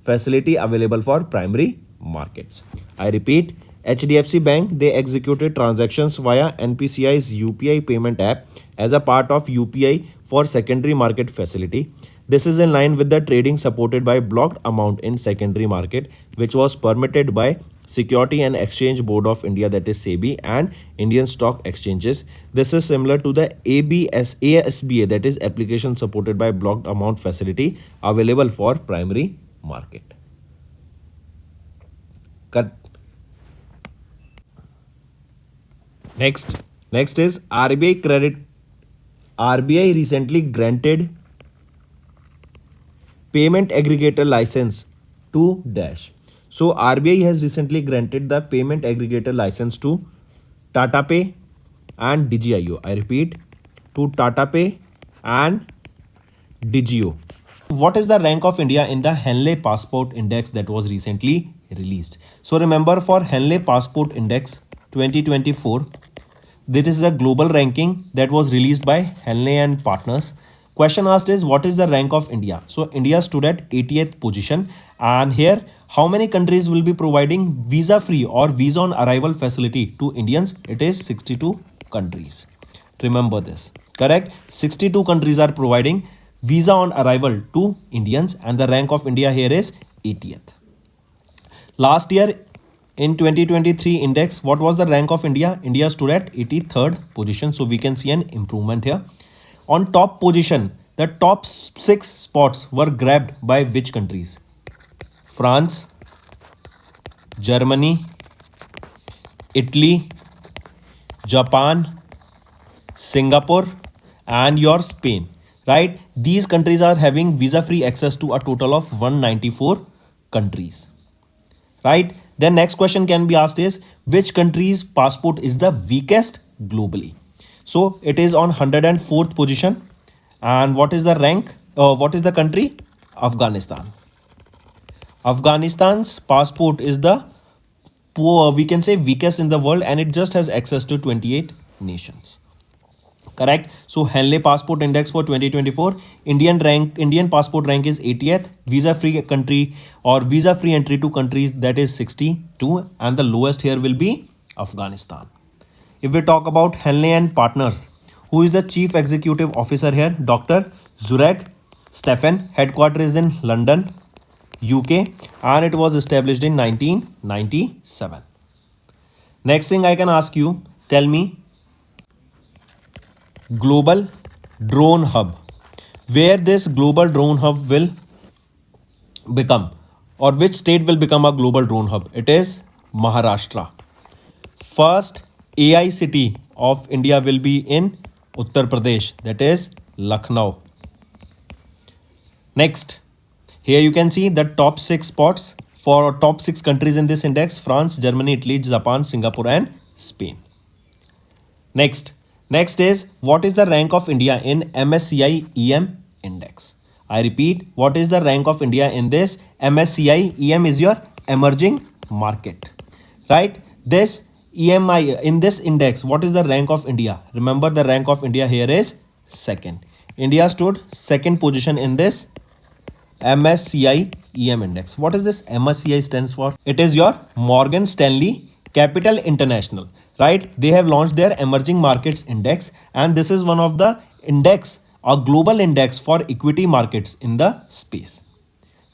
facility available for primary markets. I repeat, HDFC Bank, they executed transactions via NPCI's UPI payment app as a part of UPI for secondary market facility. This is in line with the trading supported by blocked amount in secondary market, which was permitted by Security and Exchange Board of India, that is SEBI, and Indian stock exchanges. This is similar to the ASBA, that is application supported by blocked amount facility available for primary market. Cut. Next is RBI credit. RBI recently granted payment aggregator license to Dash. So RBI has recently granted the payment aggregator license to Tata Pay and Digio. I repeat, to Tata Pay and Digio. What is the rank of India in the Henley Passport Index that was recently released? So remember, for Henley Passport Index 2024, this is a global ranking that was released by Henley and Partners. Question asked is, what is the rank of India? So India stood at 80th position, and here how many countries will be providing visa free or visa on arrival facility to Indians? It is 62 countries. Remember this, correct? 62 countries are providing visa on arrival to Indians, and the rank of India here is 80th. Last year in 2023 index, what was the rank of India? India stood at 83rd position, so we can see an improvement here. On top position, the top 6 spots were grabbed by which countries? France, Germany, Italy, Japan, Singapore, and your Spain, right? These countries are having visa free access to a total of 194 countries, right? Then next question can be asked is, which country's passport is the weakest globally? So it is on 104th position. And what is the rank? What is the country? Afghanistan. Afghanistan's passport is the poor, we can say weakest in the world, and it just has access to 28 nations. Correct. So Henley Passport Index for 2024, Indian passport rank is 80th. Visa free country or visa free entry to countries, that is 62, and the lowest here will be Afghanistan. If we talk about Henley and Partners, who is the chief executive officer here? Dr. Zureg Stephen. Headquarters is in London, UK, and it was established in 1997. Next thing I can ask you, tell me, global drone hub, where this global drone hub will become, or which state will become a global drone hub? It is Maharashtra. First AI city of India will be in Uttar Pradesh, that is Lucknow. Next, here you can see the top 6 spots for top 6 countries in this index: France, Germany, Italy, Japan, Singapore, and Spain. Next is, what is the rank of India in MSCI EM index? I repeat, what is the rank of India in this MSCI EM? Is your emerging market, right? This EMI, in this index, what is the rank of India? Remember, the rank of India here is second. India stood second position in this MSCI EM index. What is this MSCI stands for? It is your Morgan Stanley Capital International, right? They have launched their emerging markets index, and this is one of the index, a global index for equity markets in the space,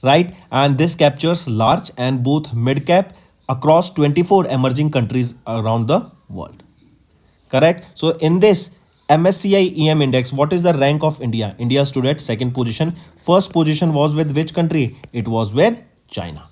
right? And this captures large and both mid cap across 24 emerging countries around the world, correct? So in this MSCI EM index, what is the rank of India? India stood at second position. First position was with which country? It was with China,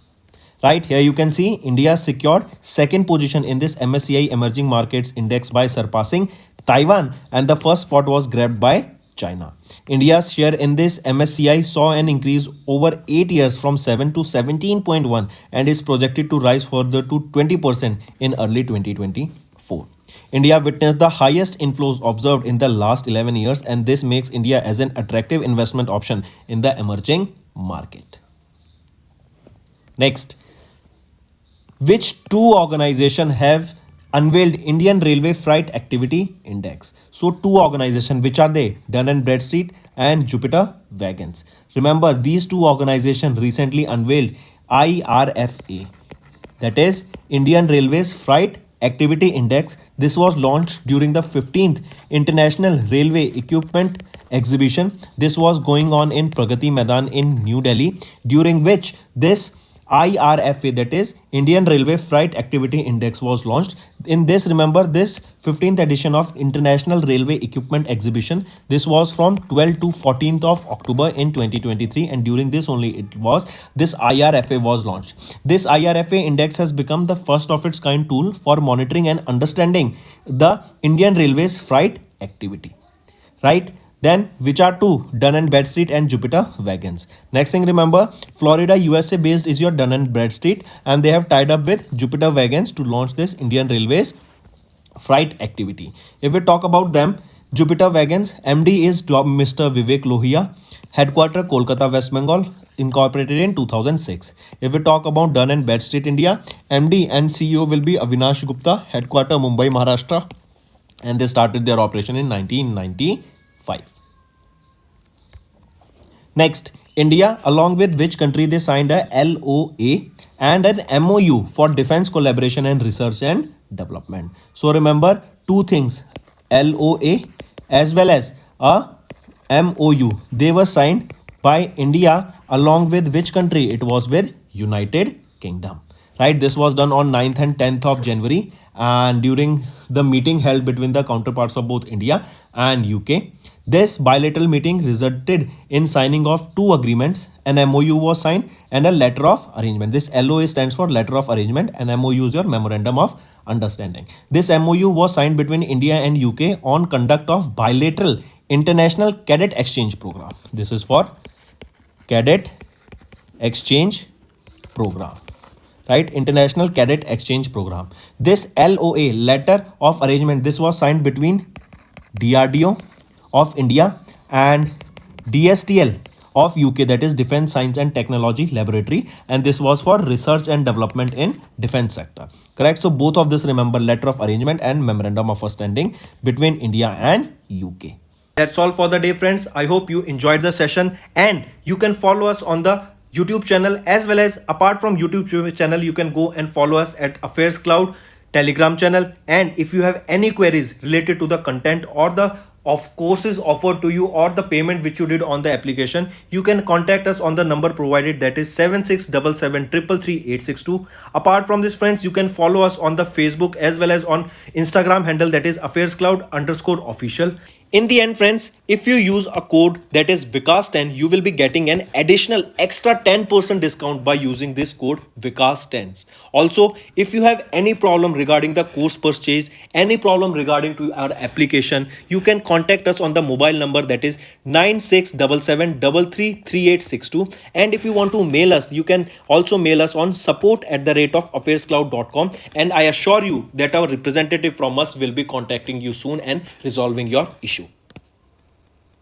right? Here you can see India secured second position in this MSCI emerging markets index by surpassing Taiwan, and the first spot was grabbed by China. India's share in this MSCI saw an increase over 8 years from 7 to 17.1 and is projected to rise further to 20% in early 2024. India witnessed the highest inflows observed in the last 11 years, and this makes India as an attractive investment option in the emerging market. Next, which two organizations have unveiled Indian Railway Freight Activity Index. So two organizations, which are they? Dun and Bradstreet and Jupiter Wagons. Remember, these two organizations recently unveiled IRFA, that is Indian Railways Freight Activity Index. This was launched during the 15th International Railway Equipment Exhibition. This was going on in Pragati Maidan in New Delhi, during which this IRFA, that is Indian Railway Freight Activity Index, was launched. In this, remember, this 15th edition of International Railway Equipment Exhibition, this was from 12th to 14th of October in 2023, and during this only it was this IRFA was launched. This IRFA index has become the first of its kind tool for monitoring and understanding the Indian Railways freight activity, right? Then, which are two? Dun and Bradstreet and Jupiter Wagons. Next thing, remember, Florida, USA based is your Dun and Bradstreet, and they have tied up with Jupiter Wagons to launch this Indian Railways freight activity. If we talk about them, Jupiter Wagons, MD is Mr. Vivek Lohia, headquarter Kolkata, West Bengal, incorporated in 2006. If we talk about Dun and Bradstreet India, MD and CEO will be Avinash Gupta, headquarter Mumbai, Maharashtra, and they started their operation in 1995. Next, India, along with which country they signed a LOA and an MOU for defense collaboration and research and development. So remember two things, LOA as well as a MOU. They were signed by India along with which country? It was with United Kingdom. Right, this was done on 9th and 10th of January, and during the meeting held between the counterparts of both India and UK. This bilateral meeting resulted in signing of two agreements. An MOU was signed and a letter of arrangement. This LOA stands for letter of arrangement and MOU is your memorandum of understanding. This MOU was signed between India and UK on conduct of bilateral international cadet exchange program. This is for cadet exchange program, right? International Cadet Exchange Program. This LOA, letter of arrangement, this was signed between DRDO of India and DSTL of UK, that is Defence Science and Technology Laboratory, and this was for research and development in defense sector. Correct? So both of this, remember, letter of arrangement and memorandum of understanding between India and UK. That's all for the day, friends. I hope you enjoyed the session, and you can follow us on the YouTube channel, as well as apart from YouTube channel, you can go and follow us at AffairsCloud Telegram channel. And if you have any queries related to the content or the of courses offered to you or the payment which you did on the application, you can contact us on the number provided, that is 7677333862. Apart from this, friends, you can follow us on the Facebook as well as on Instagram handle, that is AffairsCloud_official. In the end, friends, if you use a code that is Vikas10, you will be getting an additional extra 10% discount by using this code Vikas10. Also, if you have any problem regarding the course purchase, any problem regarding to our application, you can contact us on the mobile number, that is 9677333862. And if you want to mail us, you can also mail us on support@affairscloud.com, and I assure you that our representative from us will be contacting you soon and resolving your issue.